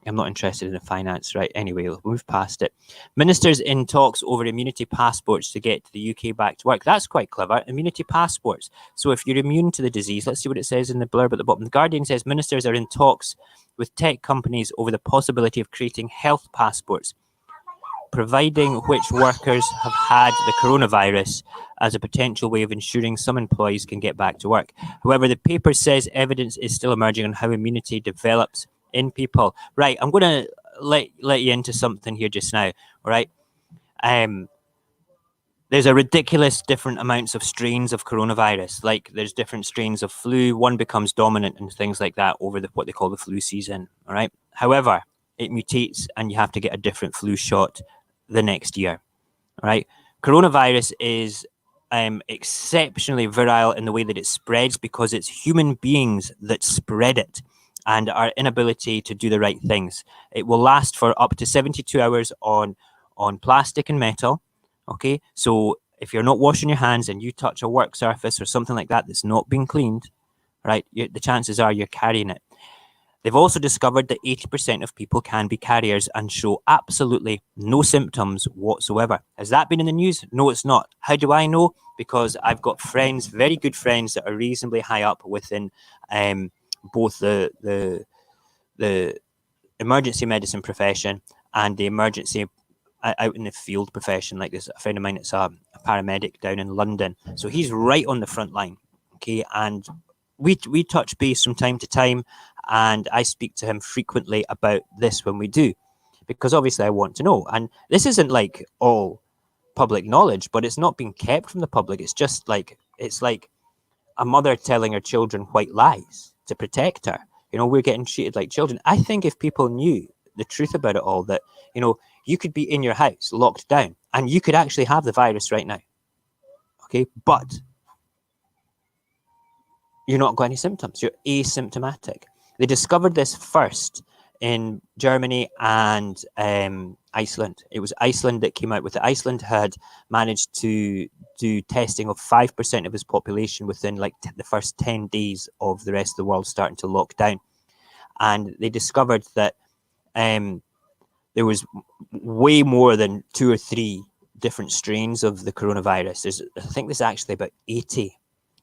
I'm not interested in the finance, right? Anyway, we'll move past it. Ministers in talks over immunity passports to get the UK back to work. That's quite clever. Immunity passports. So if you're immune to the disease, let's see what it says in the blurb at the bottom. The Guardian says ministers are in talks with tech companies over the possibility of creating health passports, providing which workers have had the coronavirus as a potential way of ensuring some employees can get back to work. However, the paper says evidence is still emerging on how immunity develops in people. Right, I'm going to let you into something here just now, all right? There's a ridiculous different amounts of strains of coronavirus. Like there's different strains of flu. One becomes dominant and things like that over what they call the flu season, all right? However, it mutates and you have to get a different flu shot the next year, all right? Coronavirus is exceptionally virile in the way that it spreads because it's human beings that spread it and our inability to do the right things. It will last for up to 72 hours on plastic and metal, okay? So if you're not washing your hands and you touch a work surface or something like that that's not been cleaned, right, the chances are you're carrying it. They've also discovered that 80% of people can be carriers and show absolutely no symptoms whatsoever. Has that been in the news? No, it's not. How do I know? Because I've got friends, very good friends, that are reasonably high up within both the emergency medicine profession and the emergency out in the field profession. Like this, a friend of mine that's a paramedic down in London. So he's right on the front line, okay? And we touch base from time to time, and I speak to him frequently about this when we do, because obviously I want to know. And this isn't like all public knowledge, but it's not being kept from the public. It's just like, it's like a mother telling her children white lies to protect her. You know, we're getting treated like children. I think if people knew the truth about it all, that, you know, you could be in your house locked down and you could actually have the virus right now, okay? But you're not got any symptoms. You're asymptomatic. They discovered this first in Germany and Iceland. It was Iceland that came out with it. Iceland had managed to do testing of 5% of its population within like the first 10 days of the rest of the world starting to lock down. And they discovered that there was way more than 2 or 3 different strains of the coronavirus. I think there's actually about 80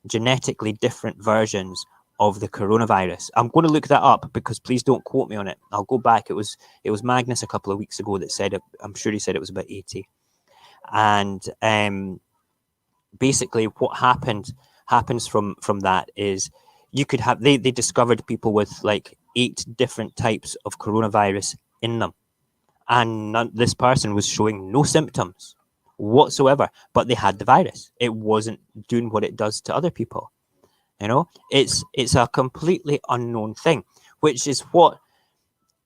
genetically different versions of the coronavirus. I'm going to look that up because please don't quote me on it. I'll go back. It was Magnus a couple of weeks ago that said it. I'm sure he said it was about 80. And basically what happens from that is you could have, they discovered people with like 8 different types of coronavirus in them. And this person was showing no symptoms whatsoever, but they had the virus. It wasn't doing what it does to other people. You know, it's a completely unknown thing, which is what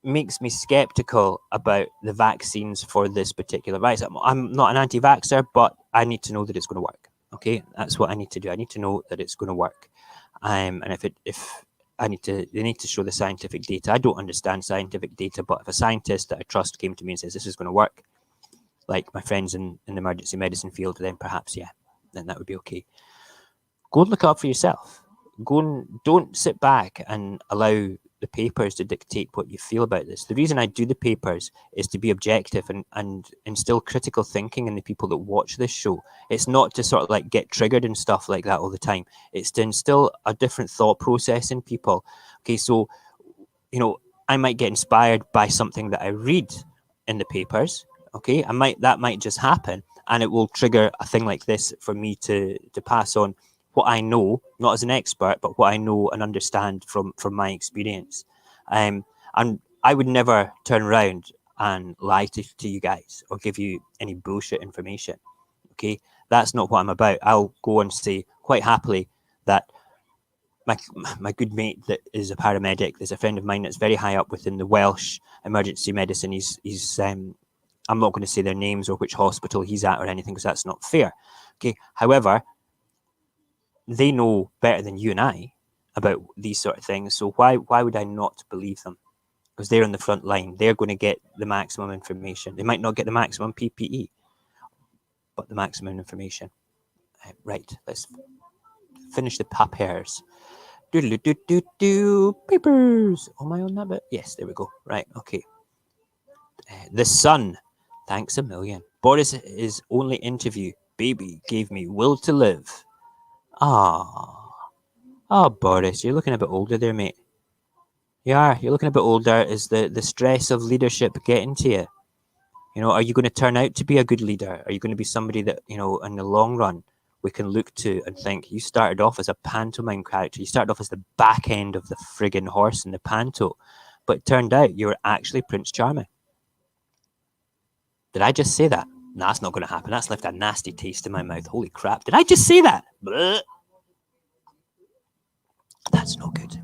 makes me skeptical about the vaccines for this particular virus. I'm not an anti-vaxxer, but I need to know that it's going to work. Okay, that's what I need to do. I need to know that it's going to work. And if they need to show the scientific data. I don't understand scientific data, but if a scientist that I trust came to me and says this is going to work, like my friends in the emergency medicine field, then perhaps, yeah, then that would be okay. Go and look it up for yourself. Go and don't sit back and allow the papers to dictate what you feel about this. The reason I do the papers is to be objective and instill critical thinking in the people that watch this show. It's not to sort of like get triggered and stuff like that all the time. It's to instill a different thought process in people. Okay, so, you know, I might get inspired by something that I read in the papers. Okay, that might just happen, and it will trigger a thing like this for me to pass on what I know, not as an expert, but what I know and understand from my experience. And I would never turn around and lie to you guys or give you any bullshit information. Okay, that's not what I'm about. I'll go and say quite happily that my good mate that is a paramedic, there's a friend of mine that's very high up within the Welsh emergency medicine. He's I'm not going to say their names or which hospital he's at or anything because that's not fair. Okay, however, they know better than you and I about these sort of things. So why would I not believe them? Because they're on the front line. They're going to get the maximum information. They might not get the maximum PPE, but the maximum information. Right, let's finish the papers. Papers. Am I on that bit? Yes, there we go. Right, okay. The Sun. Thanks a million. Boris's only interview. Baby gave me will to live. Boris, you're looking a bit older there, mate. You are. You're looking a bit older. Is the stress of leadership getting to you? You know, are you going to turn out to be a good leader? Are you going to be somebody that, you know, in the long run, we can look to and think, you started off as a pantomime character. You started off as the back end of the friggin' horse in the panto. But it turned out you were actually Prince Charming. Did I just say that? No, that's not going to happen. That's left a nasty taste in my mouth. Holy crap. Did I just say that? Blech. That's no good.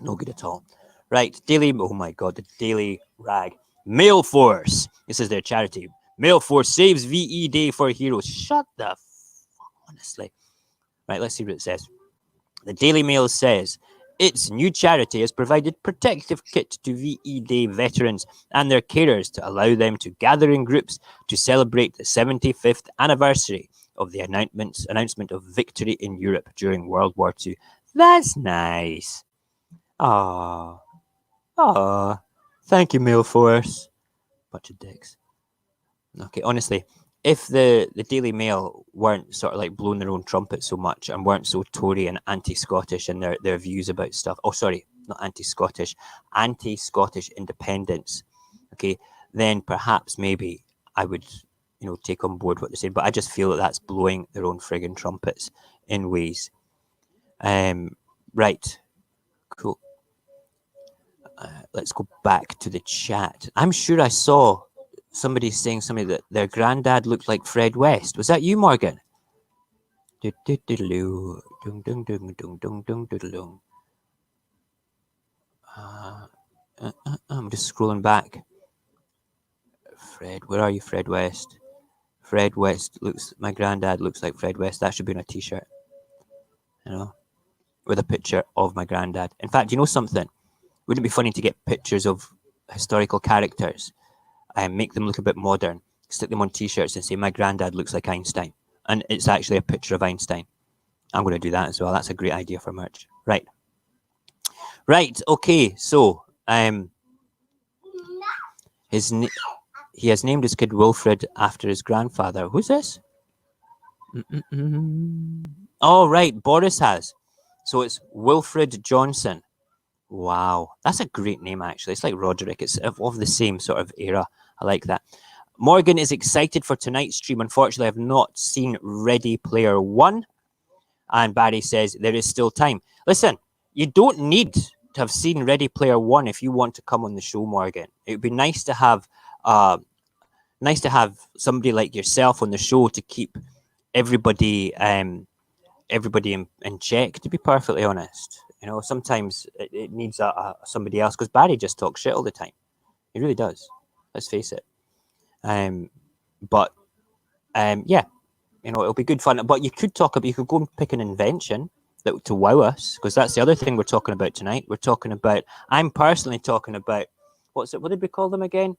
No good at all. Right. Oh my God. The Daily Rag. Mail Force. This is their charity. Mail Force saves VE Day for heroes. Shut the honestly. Right. Let's see what it says. The Daily Mail says its new charity has provided protective kit to VE Day veterans and their carers to allow them to gather in groups to celebrate the 75th anniversary of the announcement of victory in Europe during World War II. That's nice. Thank you, Mail Force. Bunch of dicks. Okay, honestly, if the Daily Mail weren't sort of like blowing their own trumpet so much and weren't so Tory and anti-Scottish in their views about stuff. Oh, sorry, not anti-Scottish, anti-Scottish independence. Okay, then perhaps maybe I would, you know, take on board what they're saying. But I just feel that that's blowing their own friggin' trumpets in ways. Right, cool. Let's go back to the chat. I'm sure I saw somebody saying something that their granddad looked like Fred West. Was that you, Morgan? I'm just scrolling back. Fred, where are you, Fred West? Fred West my granddad looks like Fred West. That should be on a t-shirt, you know, with a picture of my granddad. In fact, you know something? Wouldn't it be funny to get pictures of historical characters and make them look a bit modern, stick them on t-shirts and say, my granddad looks like Einstein. And it's actually a picture of Einstein. I'm going to do that as well. That's a great idea for merch. Right. Right. Okay. So, he has named his kid Wilfred after his grandfather. Who's this? Oh, right. Boris has. So it's Wilfred Johnson. Wow. That's a great name, actually. It's like Roderick. It's of the same sort of era. I like that. Morgan is excited for tonight's stream. Unfortunately, I've not seen Ready Player One. And Barry says there is still time. Listen, you don't need to have seen Ready Player One if you want to come on the show, Morgan. It would be nice to have somebody like yourself on the show to keep everybody in check, to be perfectly honest. You know, sometimes it needs somebody else, because Barry just talks shit all the time. He really does. Let's face it. But yeah, you know, it'll be good fun. But you could go and pick an invention to wow us, because that's the other thing we're talking about tonight. I'm personally talking about, what did we call them again?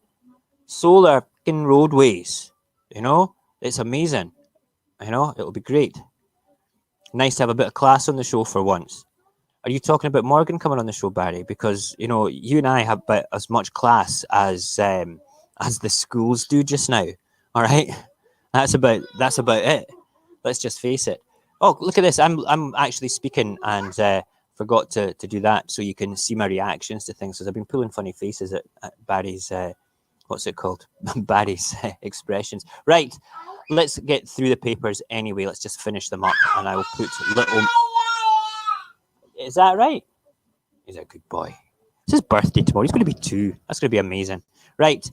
Solar fucking roadways. You know, it's amazing. You know, it'll be great. Nice to have a bit of class on the show for once. Are you talking about Morgan coming on the show, Barry? Because, you know, you and I have about as much class as the schools do just now. All right, that's about it. Let's just face it. Oh, look at this! I'm actually speaking and forgot to do that, so you can see my reactions to things. Because I've been pulling funny faces at Barry's what's it called? Barry's expressions. Right, let's get through the papers anyway. Let's just finish them up, and I will put little. Is that right? He's a good boy. It's his birthday tomorrow. He's going to be 2. That's going to be amazing. Right.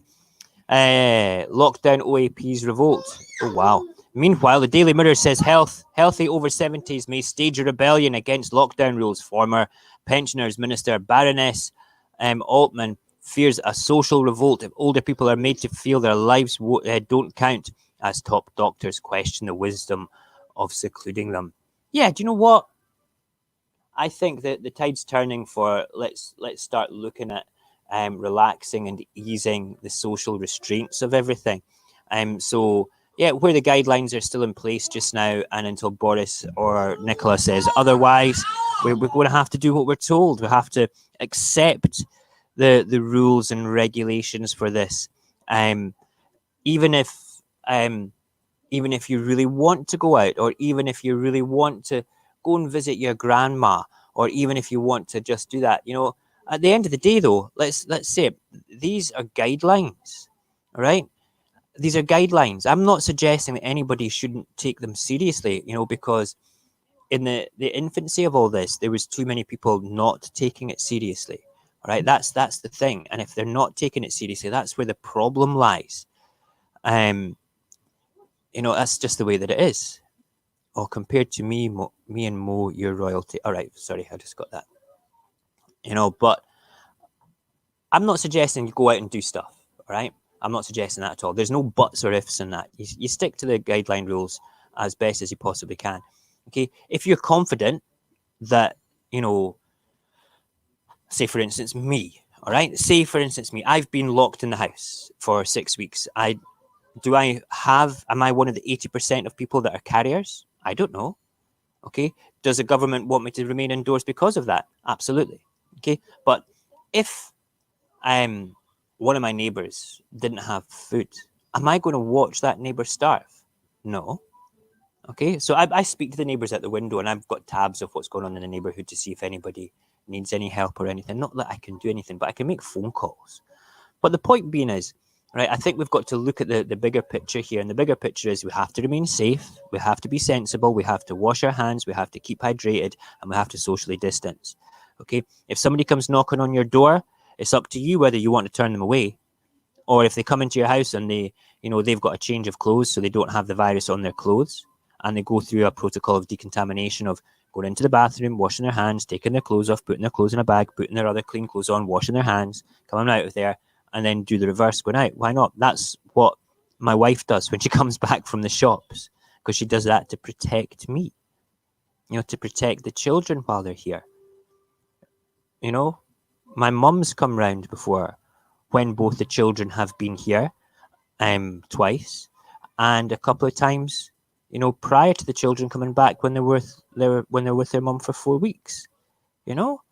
Lockdown OAPs revolt. Oh, wow. Meanwhile, the Daily Mirror says healthy over 70s may stage a rebellion against lockdown rules. Former Pensioners Minister Baroness Altman fears a social revolt if older people are made to feel their lives don't count, as top doctors question the wisdom of secluding them. Yeah, do you know what? I think that the tide's turning for let's start looking at relaxing and easing the social restraints of everything. So yeah, where the guidelines are still in place just now, and until Boris or Nicola says otherwise, we're going to have to do what we're told. We have to accept the rules and regulations for this. Even if you really want to go out, or even if you really want to go and visit your grandma, or even if you want to just do that, you know, at the end of the day, though, let's say these are guidelines, all right? These are guidelines. I'm not suggesting that anybody shouldn't take them seriously, you know, because in the infancy of all this, there was too many people not taking it seriously, all right? That's the thing. And if they're not taking it seriously, that's where the problem lies. You know, that's just the way that it is. Oh, compared to me and Mo, you're royalty. All right, sorry, I just got that. You know, but I'm not suggesting you go out and do stuff, all right? I'm not suggesting that at all. There's no buts or ifs in that. You stick to the guideline rules as best as you possibly can, okay? If you're confident that, you know, say, for instance, me, all right? Say, for instance, me, I've been locked in the house for 6 weeks. Am I one of the 80% of people that are carriers? I don't know. Okay. Does the government want me to remain indoors because of that? Absolutely. Okay. But if one of my neighbors didn't have food, am I going to watch that neighbor starve? No. Okay. So I speak to the neighbors at the window, and I've got tabs of what's going on in the neighborhood to see if anybody needs any help or anything. Not that I can do anything, but I can make phone calls. But the point being is, right, I think we've got to look at the bigger picture here. And the bigger picture is we have to remain safe. We have to be sensible. We have to wash our hands. We have to keep hydrated, and we have to socially distance. Okay. If somebody comes knocking on your door, it's up to you whether you want to turn them away, or if they come into your house and they've got a change of clothes so they don't have the virus on their clothes, and they go through a protocol of decontamination of going into the bathroom, washing their hands, taking their clothes off, putting their clothes in a bag, putting their other clean clothes on, washing their hands, coming out of there, and then do the reverse going out. Why not? That's what my wife does when she comes back from the shops, because she does that to protect me, you know, to protect the children while they're here. You know, my mum's come round before when both the children have been here twice, and a couple of times, you know, prior to the children coming back when they're with their mum for 4 weeks. You know,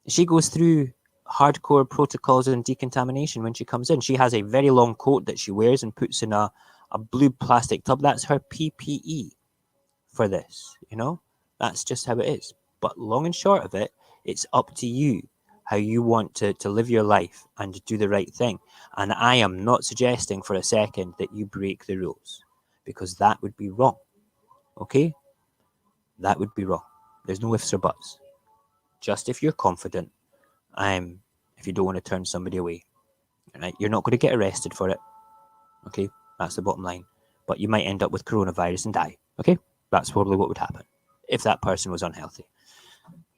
she goes through hardcore protocols and decontamination when she comes in. She has a very long coat that she wears and puts in a blue plastic tub. That's her PPE for this, you know? That's just how it is. But long and short of it, it's up to you how you want to live your life and do the right thing. And I am not suggesting for a second that you break the rules, because that would be wrong. Okay? That would be wrong. There's no ifs or buts. Just if you're confident, if you don't want to turn somebody away, right? You're not going to get arrested for it. Okay? That's the bottom line. But you might end up with coronavirus and die. Okay? That's probably what would happen if that person was unhealthy.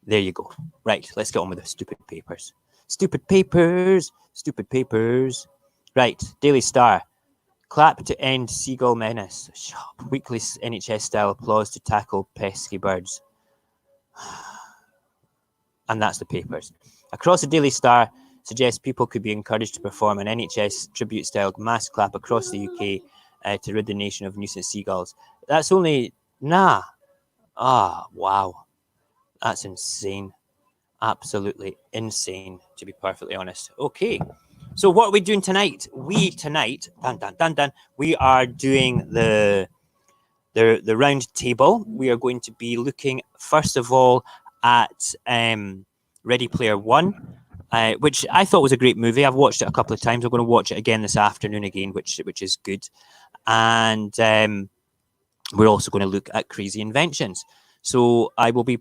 There you go. Right, let's get on with the stupid papers. Stupid papers. Stupid papers. Right, Daily Star. Clap to end seagull menace. Sharp, weekly NHS-style applause to tackle pesky birds. And that's the papers. Across the Daily Star suggests people could be encouraged to perform an NHS tribute-style mass clap across the UK to rid the nation of nuisance seagulls. That's only... Nah. Ah, wow. That's insane. Absolutely insane, to be perfectly honest. Okay. So what are we doing tonight? We are doing the round table. We are going to be looking, first of all, at Ready Player One, which I thought was a great movie. I've watched it a couple of times. I'm going to watch it again this afternoon again, which is good. And we're also going to look at Crazy Inventions. So I will be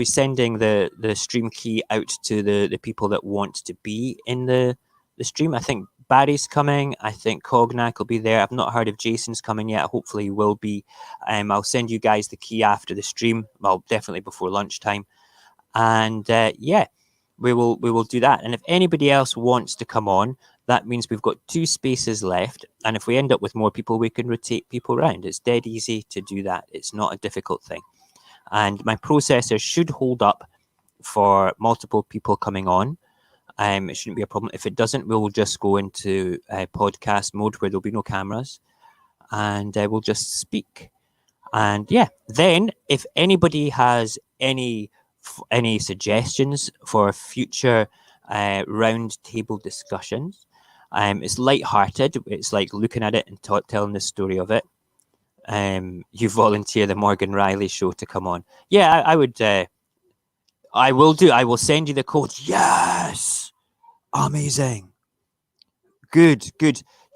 sending the stream key out to the people that want to be in the stream. I think Barry's coming. I think Cognac will be there. I've not heard if Jason's coming yet. Hopefully he will be. I'll send you guys the key after the stream. Well, definitely before lunchtime. And yeah, we will do that. And if anybody else wants to come on, that means we've got 2 spaces left. And if we end up with more people, we can rotate people around. It's dead easy to do that. It's not a difficult thing. And my processor should hold up for multiple people coming on. It shouldn't be a problem. If it doesn't, we'll just go into podcast mode where there'll be no cameras, and we'll just speak. And yeah, then if anybody has any suggestions for future round table discussions, it's light-hearted. It's like looking at it and telling the story of it. You volunteer the Morgan Riley show to come on. Yeah, I would. I will do. I will send you the code. Yes, amazing. Good.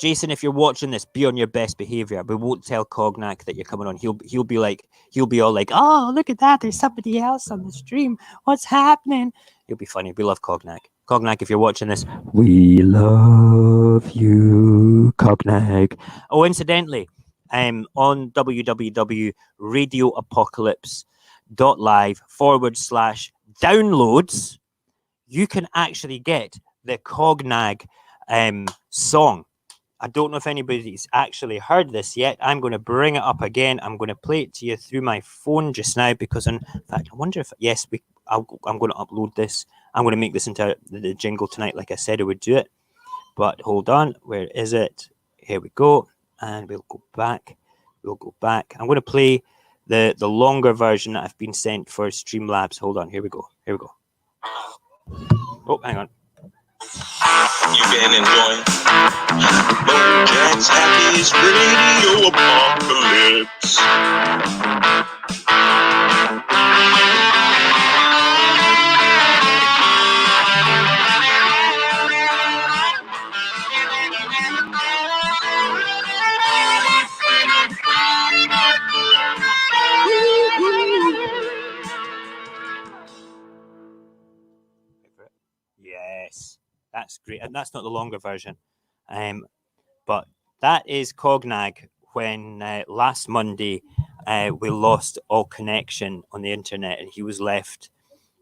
Jason, if you're watching this, be on your best behavior. We won't tell Cognac that you're coming on. He'll be all like, oh, look at that. There's somebody else on the stream. What's happening? He'll be funny. We love Cognac. Cognac, if you're watching this, we love you, Cognac. Oh, incidentally, on www.radioapocalypse.live/downloads, you can actually get the Cognac song. I don't know if anybody's actually heard this yet. I'm going to bring it up again. I'm going to play it to you through my phone just now because, in fact, I wonder if, yes, I'm going to upload this. I'm going to make this into the jingle tonight like I said I would do it. But hold on. Where is it? Here we go. And we'll go back. I'm going to play the longer version that I've been sent for Streamlabs. Hold on. Here we go. Oh, hang on. You've been enjoying Mojax Happy's Radio Apocalypse. Yes, that's great. And that's not the longer version. But that is Cognac when last Monday we lost all connection on the internet and he was left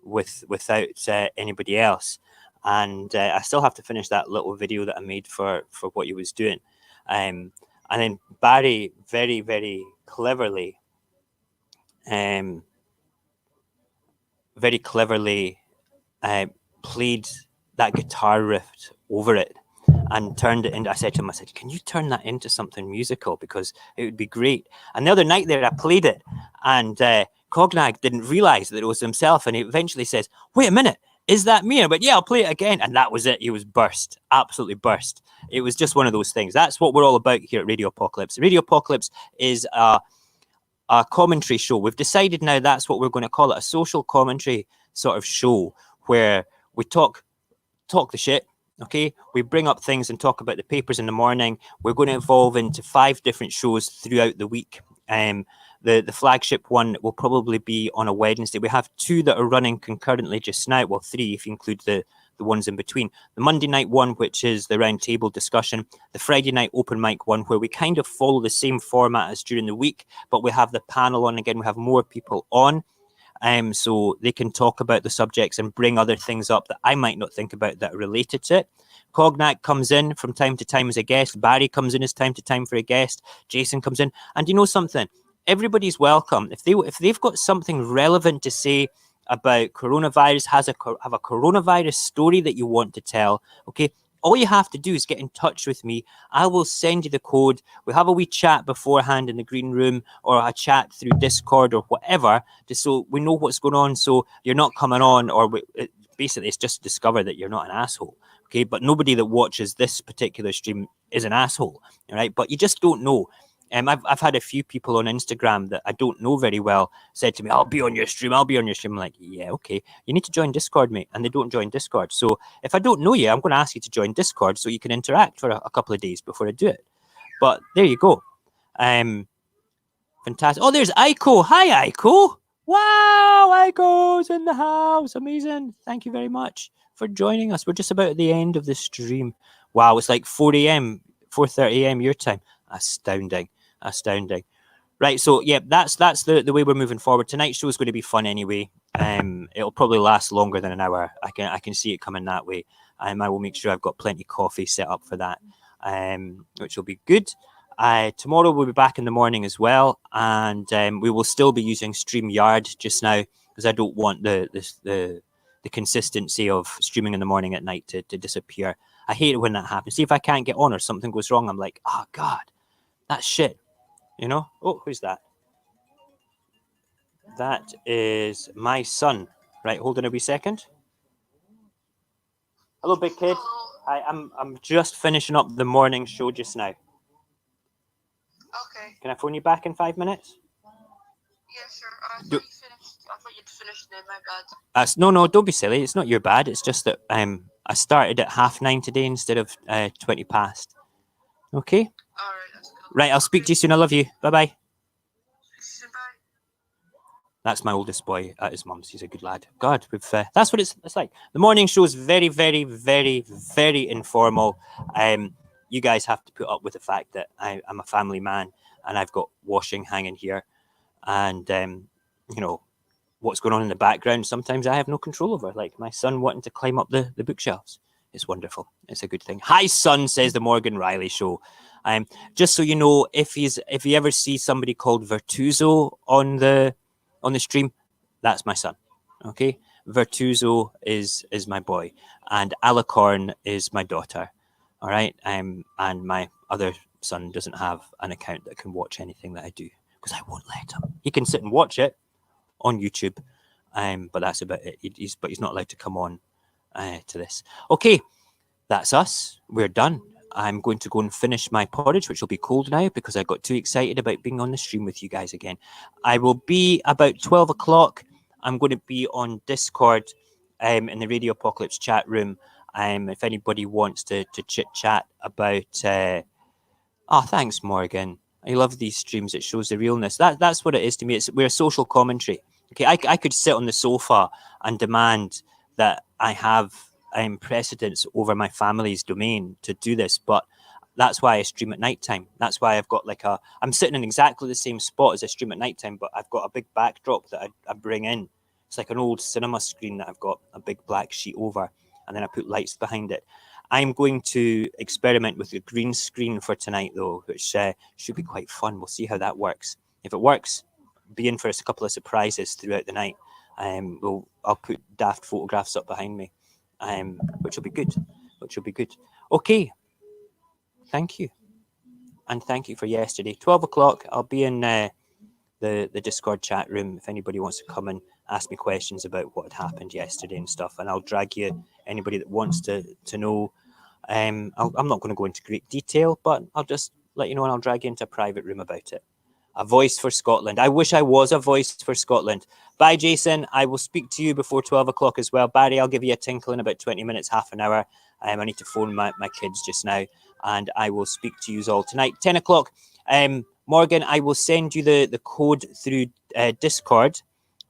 without anybody else. And I still have to finish that little video that I made for what he was doing. And then Barry very, very cleverly played that guitar riff over it and turned it into, I said to him, I said, can you turn that into something musical? Because it would be great. And the other night there, I played it, and Cognag didn't realize that it was himself. And he eventually says, wait a minute, is that me? But yeah, I'll play it again. And that was it. He was burst, absolutely burst. It was just one of those things. That's what we're all about here at Radio Apocalypse. Radio Apocalypse is a commentary show. We've decided now that's what we're going to call it, a social commentary sort of show where we talk the shit. Okay, we bring up things and talk about the papers in the morning. We're going to evolve into 5 different shows throughout the week. The flagship one will probably be on a Wednesday. We have 2 that are running concurrently just now. Well, 3 if you include the ones in between. The Monday night one, which is the round table discussion. The Friday night open mic one, where we kind of follow the same format as during the week, but we have the panel on again. We have more people on. So they can talk about the subjects and bring other things up that I might not think about that are related to it. Cognac comes in from time to time as a guest. Barry comes in as time to time for a guest. Jason comes in. And you know something? Everybody's welcome. If they've got something relevant to say about coronavirus, have a coronavirus story that you want to tell, okay, all you have to do is get in touch with me. I will send you the code. We have a wee chat beforehand in the green room, or a chat through Discord or whatever, just so we know what's going on. So you're not coming on, or basically it's just to discover that you're not an asshole. Okay, but nobody that watches this particular stream is an asshole, all right? But you just don't know. I've had a few people on Instagram that I don't know very well said to me, I'll be on your stream. I'm like, yeah, okay. You need to join Discord, mate. And they don't join Discord. So if I don't know you, I'm going to ask you to join Discord so you can interact for a couple of days before I do it. But there you go. Fantastic. Oh, there's Aiko. Hi, Aiko. Wow, Aiko's in the house. Amazing. Thank you very much for joining us. We're just about at the end of the stream. Wow, it's like 4 a.m., 4:30 a.m. your time. Astounding. Right, so yeah, that's the way we're moving forward. Tonight's show is going to be fun anyway. It'll probably last longer than an hour. I can see it coming that way. I will make sure I've got plenty of coffee set up for that, which will be good. Tomorrow we'll be back in the morning as well, and we will still be using StreamYard just now because I don't want the consistency of streaming in the morning at night to disappear. I hate it when that happens. See, if I can't get on or something goes wrong, I'm like, oh God, that's shit. You know? Oh, who's that? That is my son. Right, hold on a wee second. Hello, big kid. I'm just finishing up the morning show just now. Okay. Can I phone you back in 5 minutes? Yeah, sure. I thought you'd finished then, my bad. No, don't be silly. It's not your bad. It's just that I started at 9:30 today instead of 20 past. Okay? All right, that's cool. Right, I'll speak to you soon. I love you. Bye-bye. Bye. That's my oldest boy at his mum's. He's a good lad. God, that's what it's like. The morning show is very, very, very, very informal. You guys have to put up with the fact that I'm a family man and I've got washing hanging here, and you know what's going on in the background. Sometimes I have no control over, like my son wanting to climb up the bookshelves. It's wonderful. It's a good thing. Hi, son, says the Morgan Riley Show. Just so you know, if you ever see somebody called Vertuso on the stream, that's my son. Okay, Vertuso is my boy, and Alicorn is my daughter. All right, and my other son doesn't have an account that can watch anything that I do because I won't let him. He can sit and watch it on YouTube, but that's about it. He's not allowed to come on to this. Okay, that's us. We're done. I'm going to go and finish my porridge, which will be cold now because I got too excited about being on the stream with you guys again. I will be about 12 o'clock. I'm going to be on Discord in the Radio Apocalypse chat room. If anybody wants to chit chat about... thanks, Morgan. I love these streams. It shows the realness. That's what it is to me. We're a social commentary. Okay, I could sit on the sofa and demand that I have precedence over my family's domain to do this, but that's why I stream at nighttime. That's why I've got I'm sitting in exactly the same spot as I stream at nighttime, but I've got a big backdrop that I bring in. It's like an old cinema screen that I've got a big black sheet over, and then I put lights behind it. I'm going to experiment with the green screen for tonight, though, which should be quite fun. We'll see how that works. If it works, be in for a couple of surprises throughout the night. I'll put daft photographs up behind me, which will be good. Okay, Thank you. And thank you for yesterday. 12 o'clock, I'll be in the Discord chat room if anybody wants to come and ask me questions about what had happened yesterday and stuff. And I'll drag you, anybody that wants to know. I'm not going to go into great detail, but I'll just let you know and I'll drag you into a private room about it. A voice for Scotland. I wish I was a voice for Scotland. Bye, Jason. I will speak to you before 12 o'clock as well. Barry, I'll give you a tinkle in about 20 minutes, half an hour. I need to phone my kids just now, and I will speak to you all tonight. 10 o'clock. Morgan, I will send you the code through Discord.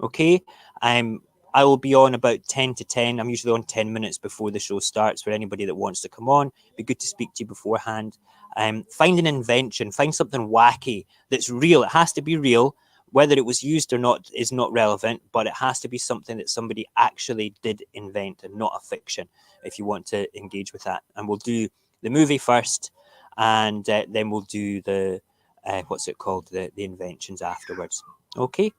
Okay. I will be on about 10 to 10. I'm usually on 10 minutes before the show starts for anybody that wants to come on. It'd be good to speak to you beforehand. Find an invention, find something wacky that's real. It has to be real. Whether it was used or not is not relevant, but it has to be something that somebody actually did invent and not a fiction if you want to engage with that. And we'll do the movie first, and then we'll do the, what's it called, the inventions afterwards. Okay,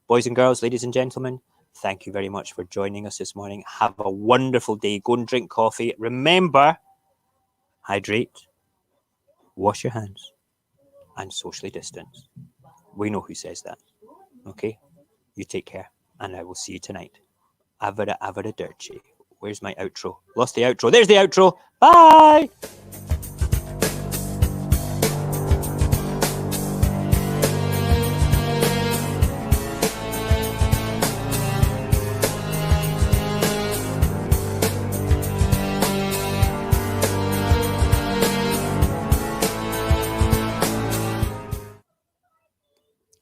boys and girls, ladies and gentlemen, thank you very much for joining us this morning. Have a wonderful day. Go and drink coffee. Remember, hydrate, wash your hands, and socially distance. We know who says that. Okay? You take care, and I will see you tonight. Avada dirty. Where's my outro? Lost the outro. There's the outro. Bye!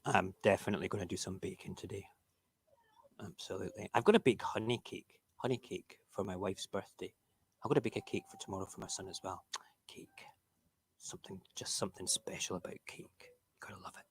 I'm definitely going to do some baking today. Absolutely. I've got to bake honey cake for my wife's birthday. I've got to bake a cake for tomorrow for my son as well. Cake. Just something special about cake. You gotta love it.